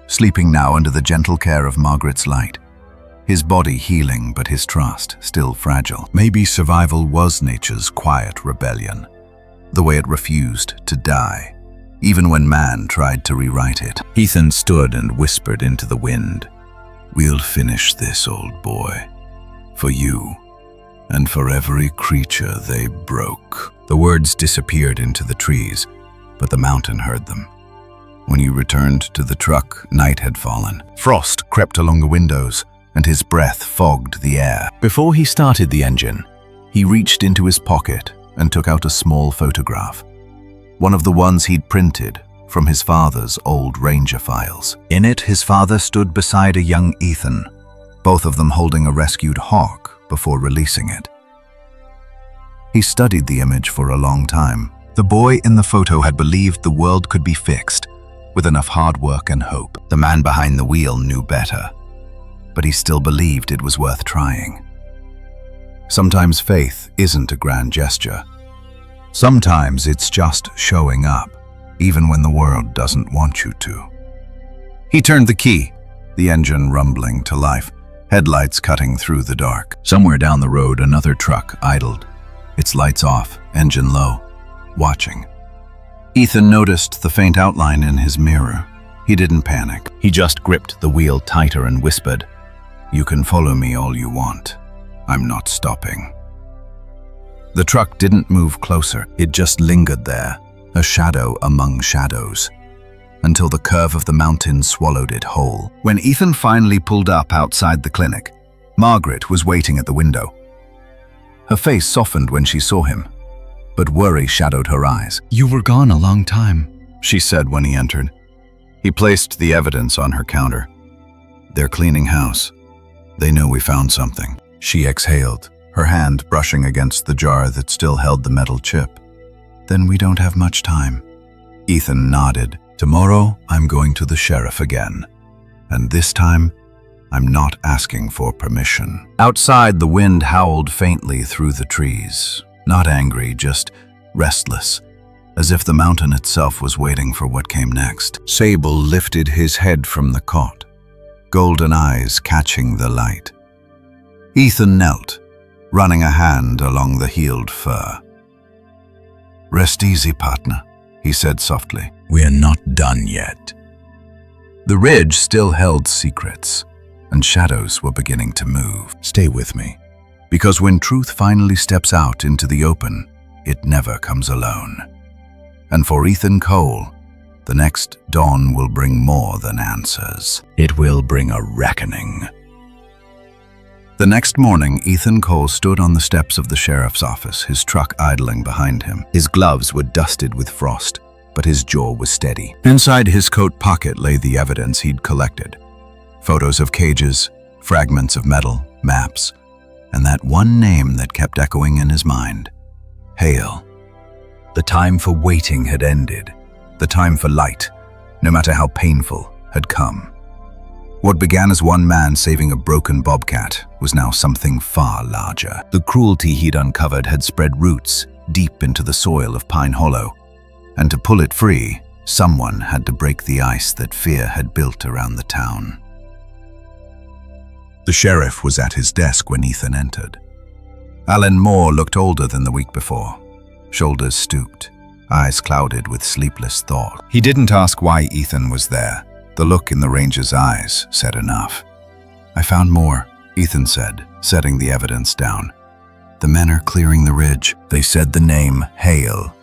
sleeping now under the gentle care of Margaret's light. His body healing, but his trust still fragile. Maybe survival was nature's quiet rebellion, the way it refused to die, even when man tried to rewrite it. Ethan stood and whispered into the wind, "We'll finish this, old boy, for you, and for every creature they broke." The words disappeared into the trees, but the mountain heard them. When he returned to the truck, night had fallen. Frost crept along the windows, and his breath fogged the air. Before he started the engine, he reached into his pocket and took out a small photograph, one of the ones he'd printed from his father's old ranger files. In it, his father stood beside a young Ethan, both of them holding a rescued hawk before releasing it. He studied the image for a long time. The boy in the photo had believed the world could be fixed with enough hard work and hope. The man behind the wheel knew better, but he still believed it was worth trying. Sometimes faith isn't a grand gesture. Sometimes it's just showing up, even when the world doesn't want you to. He turned the key, the engine rumbling to life, headlights cutting through the dark. Somewhere down the road, another truck idled, its lights off, engine low, watching. Ethan noticed the faint outline in his mirror. He didn't panic. He just gripped the wheel tighter and whispered, "You can follow me all you want. I'm not stopping." The truck didn't move closer. It just lingered there, a shadow among shadows, until the curve of the mountain swallowed it whole. When Ethan finally pulled up outside the clinic, Margaret was waiting at the window. Her face softened when she saw him, but worry shadowed her eyes. "You were gone a long time," she said when he entered. He placed the evidence on her counter. They're cleaning house. They know we found something. She exhaled, her hand brushing against the jar that still held the metal chip. Then we don't have much time. Ethan nodded. Tomorrow, I'm going to the sheriff again. And this time, I'm not asking for permission. Outside, the wind howled faintly through the trees. Not angry, just restless, as if the mountain itself was waiting for what came next. Sable lifted his head from the cot, golden eyes catching the light. Ethan knelt, running a hand along the healed fur. "Rest easy, partner," he said softly. "We're not done yet." The ridge still held secrets, and shadows were beginning to move. Stay with me, because when truth finally steps out into the open, it never comes alone. And for Ethan Cole, the next dawn will bring more than answers. It will bring a reckoning. The next morning, Ethan Cole stood on the steps of the sheriff's office, his truck idling behind him. His gloves were dusted with frost, but his jaw was steady. Inside his coat pocket lay the evidence he'd collected. Photos of cages, fragments of metal, maps, and that one name that kept echoing in his mind. Hale. The time for waiting had ended. The time for light, no matter how painful, had come. What began as one man saving a broken bobcat was now something far larger. The cruelty he'd uncovered had spread roots deep into the soil of Pine Hollow, and to pull it free, someone had to break the ice that fear had built around the town. The sheriff was at his desk when Ethan entered. Alan Moore looked older than the week before, shoulders stooped, eyes clouded with sleepless thought. He didn't ask why Ethan was there. The look in the ranger's eyes said enough. "I found more," Ethan said, setting the evidence down. "The men are clearing the ridge." They said the name Hale.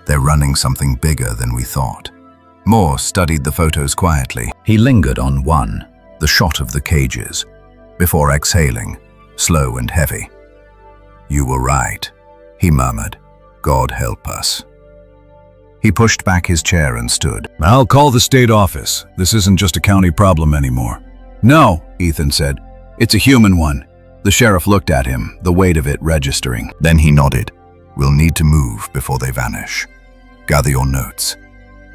"They're running something bigger than we thought." Moore studied the photos quietly. He lingered on one, the shot of the cages, before exhaling, slow and heavy. "You were right," he murmured. "God help us." He pushed back his chair and stood. "I'll call the state office. This isn't just a county problem anymore." "No," Ethan said. "It's a human one." The sheriff looked at him, the weight of it registering. Then he nodded. "We'll need to move before they vanish. Gather your notes.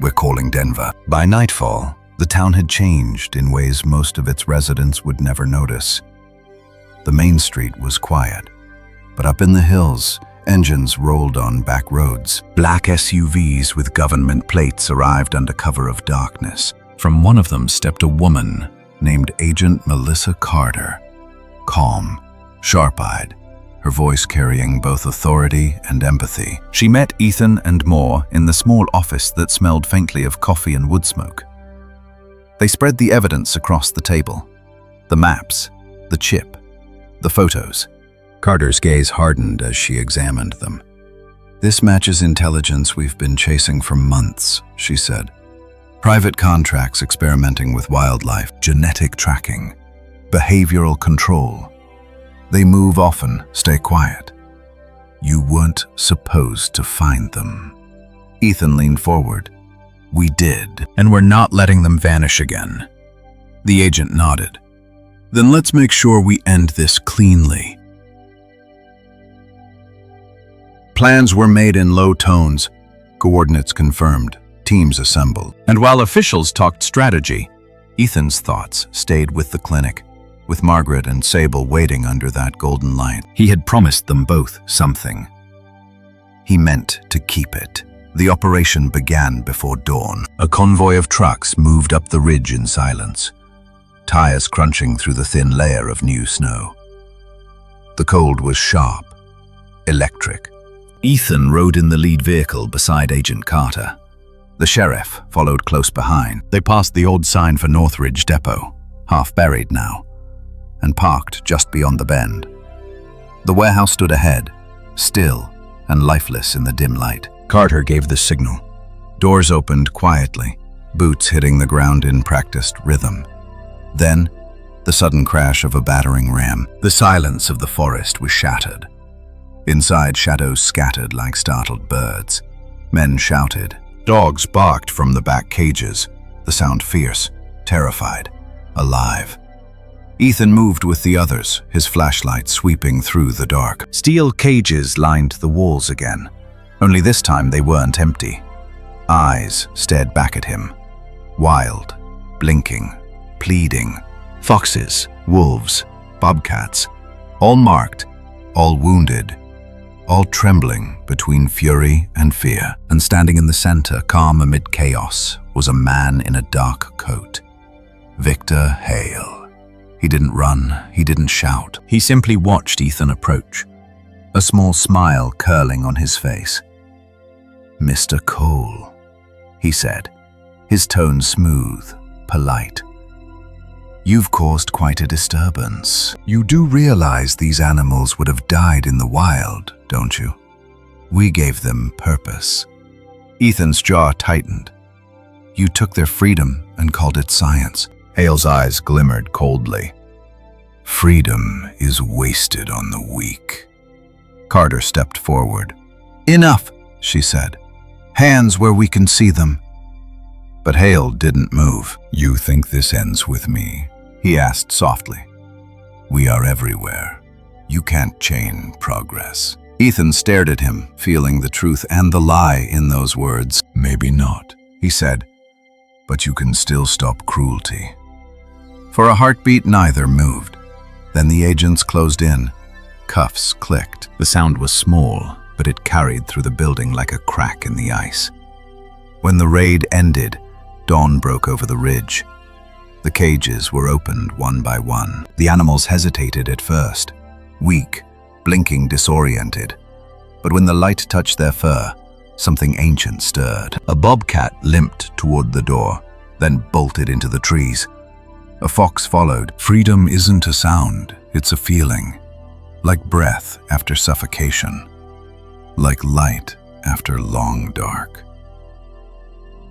We're calling Denver." By nightfall, the town had changed in ways most of its residents would never notice. The main street was quiet, but up in the hills, engines rolled on back roads. Black SUVs with government plates arrived under cover of darkness. From one of them stepped a woman named Agent Melissa Carter. Calm, sharp-eyed, her voice carrying both authority and empathy. She met Ethan and Moore in the small office that smelled faintly of coffee and wood smoke. They spread the evidence across the table. The maps, the chip, the photos. Carter's gaze hardened as she examined them. "This matches intelligence we've been chasing for months," she said. "Private contracts experimenting with wildlife, genetic tracking, behavioral control. They move often, stay quiet. You weren't supposed to find them." Ethan leaned forward. "We did, and we're not letting them vanish again." The agent nodded. "Then let's make sure we end this cleanly." Plans were made in low tones, coordinates confirmed, teams assembled. And while officials talked strategy, Ethan's thoughts stayed with the clinic, with Margaret and Sable waiting under that golden light. He had promised them both something. He meant to keep it. The operation began before dawn. A convoy of trucks moved up the ridge in silence, tires crunching through the thin layer of new snow. The cold was sharp, electric. Ethan rode in the lead vehicle beside Agent Carter. The sheriff followed close behind. They passed the old sign for Northridge Depot, half buried now, and parked just beyond the bend. The warehouse stood ahead, still and lifeless in the dim light. Carter gave the signal. Doors opened quietly, boots hitting the ground in practiced rhythm. Then, the sudden crash of a battering ram. The silence of the forest was shattered. Inside, shadows scattered like startled birds. Men shouted. Dogs barked from the back cages, the sound fierce, terrified, alive. Ethan moved with the others, his flashlight sweeping through the dark. Steel cages lined the walls again, only this time they weren't empty. Eyes stared back at him, wild, blinking, pleading. Foxes, wolves, bobcats, all marked, all wounded, all trembling between fury and fear. And standing in the center, calm amid chaos, was a man in a dark coat. Victor Hale. He didn't run, he didn't shout. He simply watched Ethan approach, a small smile curling on his face. "Mr. Cole," he said, his tone smooth, polite. "You've caused quite a disturbance. You do realize these animals would have died in the wild, don't you? We gave them purpose." Ethan's jaw tightened. "You took their freedom and called it science." Hale's eyes glimmered coldly. "Freedom is wasted on the weak." Carter stepped forward. "Enough," she said. "Hands where we can see them." But Hale didn't move. "You think this ends with me?" he asked softly. "We are everywhere. You can't chain progress." Ethan stared at him, feeling the truth and the lie in those words. "Maybe not," he said, "but you can still stop cruelty." For a heartbeat, neither moved. Then the agents closed in. Cuffs clicked. The sound was small, but it carried through the building like a crack in the ice. When the raid ended, dawn broke over the ridge. The cages were opened one by one. The animals hesitated at first, weak, blinking, disoriented. But when the light touched their fur, something ancient stirred. A bobcat limped toward the door, then bolted into the trees. A fox followed. Freedom isn't a sound, it's a feeling. Like breath after suffocation. Like light after long dark.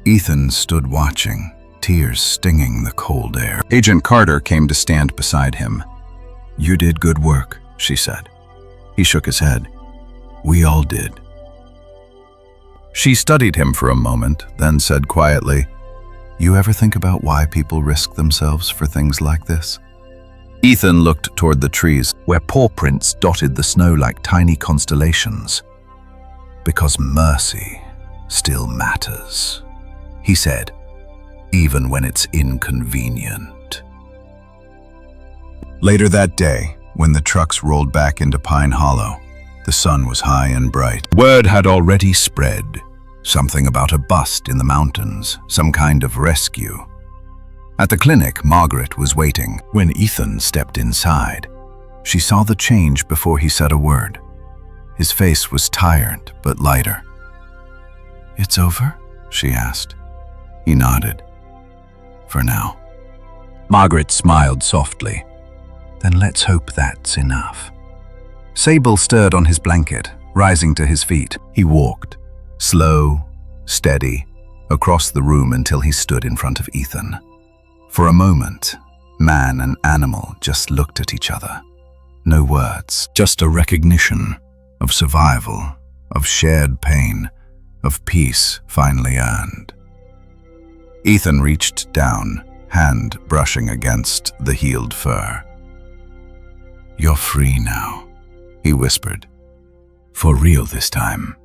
Ethan stood watching, tears stinging the cold air. Agent Carter came to stand beside him. "You did good work," she said. He shook his head. "We all did." She studied him for a moment, then said quietly, "You ever think about why people risk themselves for things like this?" Ethan looked toward the trees, where paw prints dotted the snow like tiny constellations. "Because mercy still matters," he said, "even when it's inconvenient." Later that day, when the trucks rolled back into Pine Hollow, the sun was high and bright. Word had already spread. Something about a bust in the mountains, some kind of rescue. At the clinic, Margaret was waiting. When Ethan stepped inside, she saw the change before he said a word. His face was tired but lighter. "It's over?" she asked. He nodded. "For now." Margaret smiled softly. "Then let's hope that's enough." Sable stirred on his blanket, rising to his feet. He walked, slow, steady, across the room until he stood in front of Ethan. For a moment, man and animal just looked at each other. No words, just a recognition of survival, of shared pain, of peace finally earned. Ethan reached down, hand brushing against the healed fur. "You're free now," he whispered. "For real this time."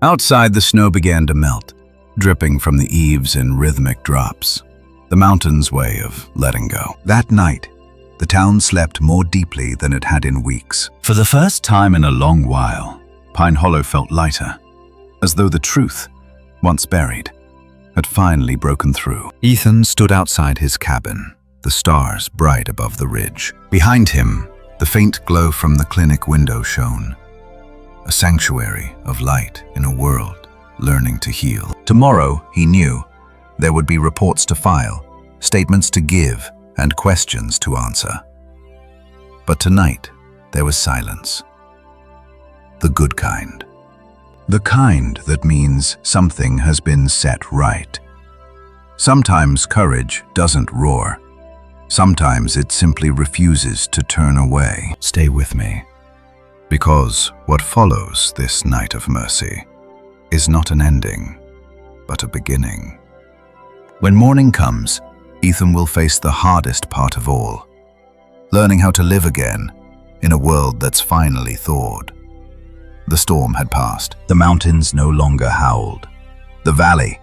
Outside, the snow began to melt, dripping from the eaves in rhythmic drops. The mountain's way of letting go. That night, the town slept more deeply than it had in weeks. For the first time in a long while, Pine Hollow felt lighter, as though the truth, once buried, had finally broken through. Ethan stood outside his cabin, the stars bright above the ridge. Behind him, the faint glow from the clinic window shone. A sanctuary of light in a world learning to heal. Tomorrow, he knew, there would be reports to file, statements to give, and questions to answer. But tonight, there was silence. The good kind. The kind that means something has been set right. Sometimes courage doesn't roar. Sometimes it simply refuses to turn away. Stay with me. Because what follows this night of mercy is not an ending, but a beginning. When morning comes, Ethan will face the hardest part of all. learning how to live again in a world that's finally thawed. The storm had passed. The mountains no longer howled. The valley,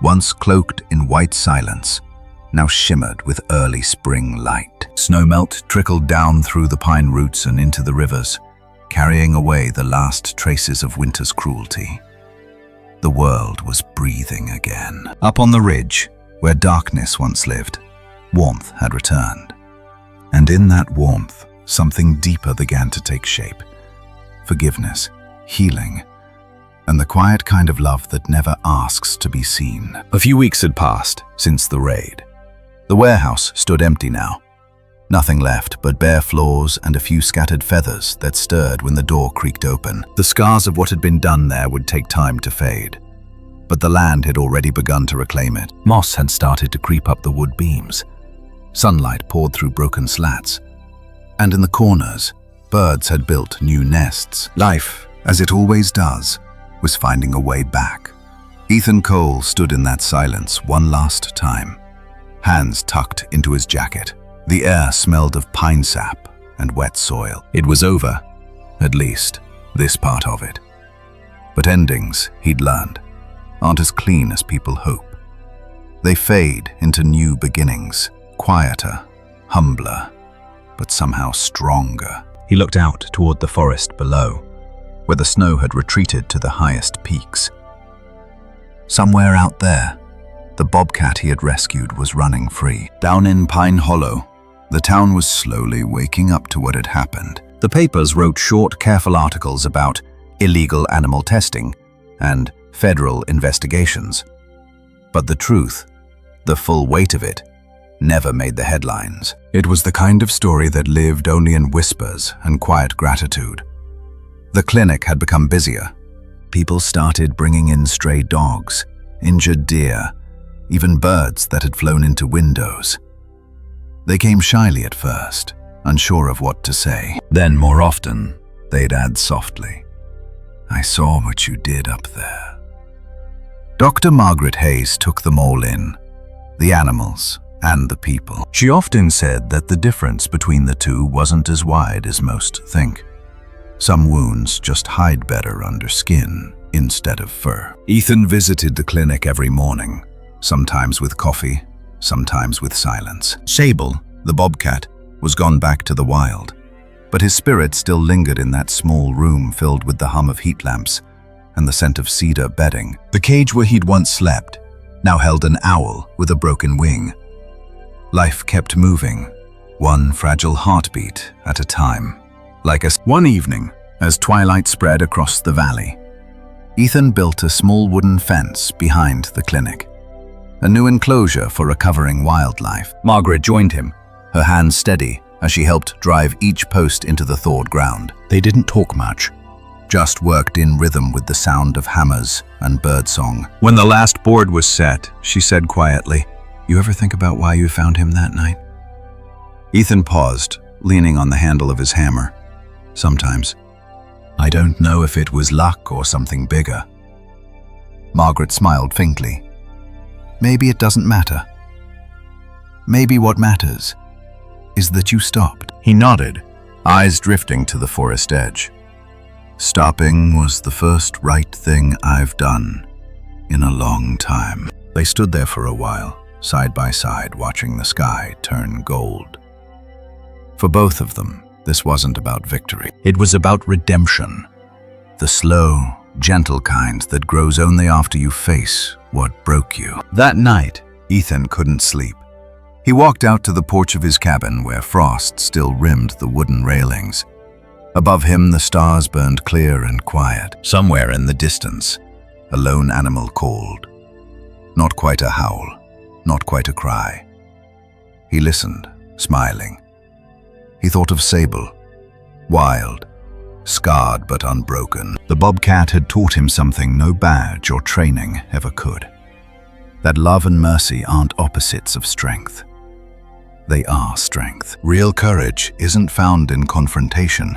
once cloaked in white silence, now shimmered with early spring light. Snowmelt trickled down through the pine roots and into the rivers, carrying away the last traces of winter's cruelty. The world was breathing again. Up on the ridge, where darkness once lived, warmth had returned. And in that warmth, something deeper began to take shape. Forgiveness, healing, and the quiet kind of love that never asks to be seen. A few weeks had passed since the raid. The warehouse stood empty now. Nothing left but bare floors and a few scattered feathers that stirred when the door creaked open. The scars of what had been done there would take time to fade, but the land had already begun to reclaim it. Moss had started to creep up the wood beams. Sunlight poured through broken slats, and in the corners, birds had built new nests. Life, as it always does, was finding a way back. Ethan Cole stood in that silence one last time, hands tucked into his jacket. The air smelled of pine sap and wet soil. It was over, at least, this part of it. But endings, he'd learned, aren't as clean as people hope. They fade into new beginnings, quieter, humbler, but somehow stronger. He looked out toward the forest below, where the snow had retreated to the highest peaks. Somewhere out there, the bobcat he had rescued was running free. Down in Pine Hollow, the town was slowly waking up to what had happened. The papers wrote short, careful articles about illegal animal testing and federal investigations. But the truth, the full weight of it, never made the headlines. It was the kind of story that lived only in whispers and quiet gratitude. The clinic had become busier. People started bringing in stray dogs, injured deer, even birds that had flown into windows. They came shyly at first, unsure of what to say. Then, more often, they'd add softly, "I saw what you did up there." Dr. Margaret Hayes took them all in, the animals and the people. She often said that the difference between the two wasn't as wide as most think. Some wounds just hide better under skin instead of fur. Ethan visited the clinic every morning, sometimes with coffee, sometimes with silence. Sable, the bobcat, was gone back to the wild, but his spirit still lingered in that small room filled with the hum of heat lamps and the scent of cedar bedding. The cage where he'd once slept now held an owl with a broken wing. Life kept moving, one fragile heartbeat at a time. One evening, as twilight spread across the valley, Ethan built a small wooden fence behind the clinic, a new enclosure for recovering wildlife. Margaret joined him, her hands steady as she helped drive each post into the thawed ground. They didn't talk much, just worked in rhythm with the sound of hammers and birdsong. When the last board was set, she said quietly, "You ever think about why you found him that night?" Ethan paused, leaning on the handle of his hammer. "Sometimes. I don't know if it was luck or something bigger." Margaret smiled faintly. "Maybe it doesn't matter. Maybe what matters is that you stopped." He nodded, eyes drifting to the forest edge. "Stopping was the first right thing I've done in a long time." They stood there for a while, side by side, watching the sky turn gold. For both of them, this wasn't about victory. It was about redemption. The slow, gentle kind that grows only after you face what broke you. That night, Ethan couldn't sleep. He walked out to the porch of his cabin where frost still rimmed the wooden railings. Above him, the stars burned clear and quiet. Somewhere in the distance, a lone animal called. Not quite a howl, not quite a cry. He listened, smiling. He thought of Sable, wild, scarred but unbroken. The bobcat had taught him something no badge or training ever could. That love and mercy aren't opposites of strength. They are strength. Real courage isn't found in confrontation,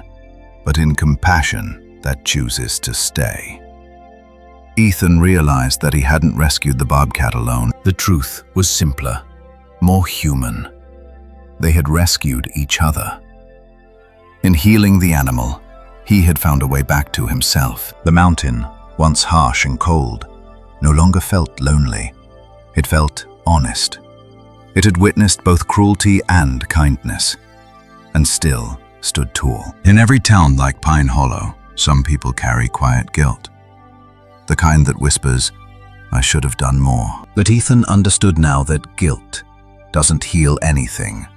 but in compassion that chooses to stay. Ethan realized that he hadn't rescued the bobcat alone. The truth was simpler, more human. They had rescued each other. In healing the animal, he had found a way back to himself. The mountain, once harsh and cold, no longer felt lonely. It felt honest. It had witnessed both cruelty and kindness, and still stood tall. In every town like Pine Hollow, some people carry quiet guilt. The kind that whispers, "I should have done more." But Ethan understood now that guilt doesn't heal anything.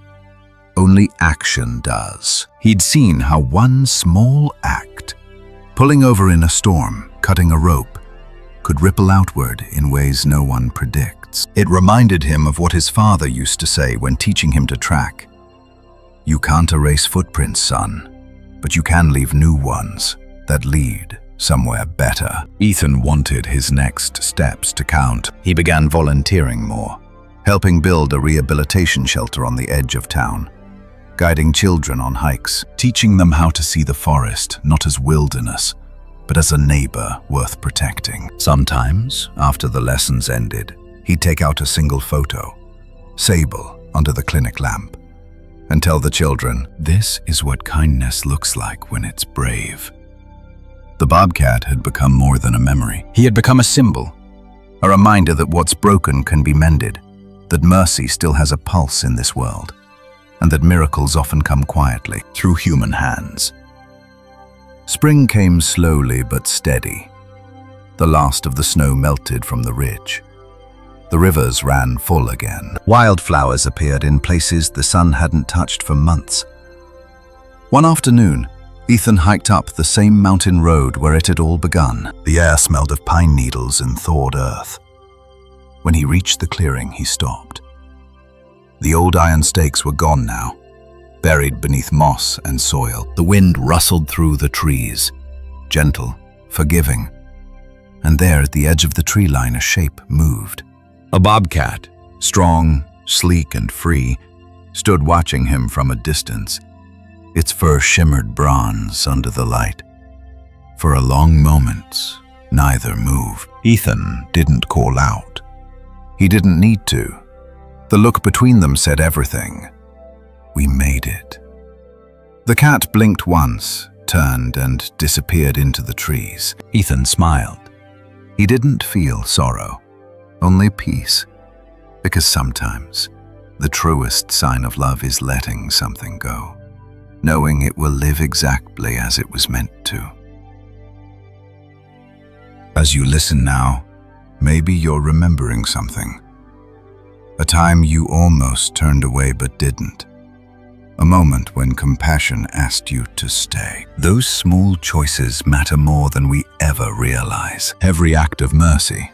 Only action does. He'd seen how one small act, pulling over in a storm, cutting a rope, could ripple outward in ways no one predicts. It reminded him of what his father used to say when teaching him to track. "You can't erase footprints, son, but you can leave new ones that lead somewhere better." Ethan wanted his next steps to count. He began volunteering more, helping build a rehabilitation shelter on the edge of town, guiding children on hikes, teaching them how to see the forest not as wilderness, but as a neighbor worth protecting. Sometimes, after the lessons ended, he'd take out a single photo, sable under the clinic lamp, and tell the children, "This is what kindness looks like when it's brave." The bobcat had become more than a memory. He had become a symbol, a reminder that what's broken can be mended, that mercy still has a pulse in this world, and that miracles often come quietly through human hands. Spring came slowly but steady. The last of the snow melted from the ridge. The rivers ran full again. Wildflowers appeared in places the sun hadn't touched for months. One afternoon, Ethan hiked up the same mountain road where it had all begun. The air smelled of pine needles and thawed earth. When he reached the clearing, he stopped. The old iron stakes were gone now, buried beneath moss and soil. The wind rustled through the trees, gentle, forgiving. And there at the edge of the tree line, a shape moved. A bobcat, strong, sleek, and free, stood watching him from a distance. Its fur shimmered bronze under the light. For a long moment, neither moved. Ethan didn't call out. He didn't need to. The look between them said everything. "We made it." The cat blinked once, turned, and disappeared into the trees. Ethan smiled. He didn't feel sorrow, only peace, because sometimes the truest sign of love is letting something go, knowing it will live exactly as it was meant to. As you listen now, maybe you're remembering something. A time you almost turned away but didn't. A moment when compassion asked you to stay. Those small choices matter more than we ever realize. Every act of mercy,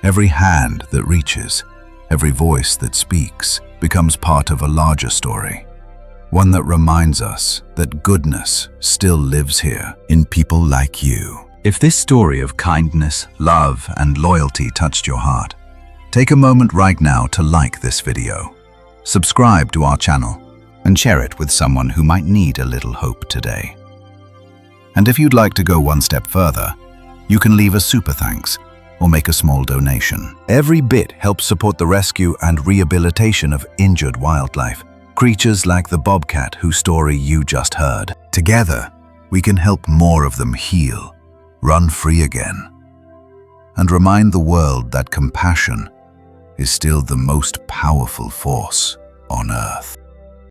every hand that reaches, every voice that speaks becomes part of a larger story. One that reminds us that goodness still lives here in people like you. If this story of kindness, love, and loyalty touched your heart, take a moment right now to like this video, subscribe to our channel, and share it with someone who might need a little hope today. And if you'd like to go one step further, you can leave a super thanks or make a small donation. Every bit helps support the rescue and rehabilitation of injured wildlife, creatures like the bobcat whose story you just heard. Together, we can help more of them heal, run free again, and remind the world that compassion is still the most powerful force on Earth.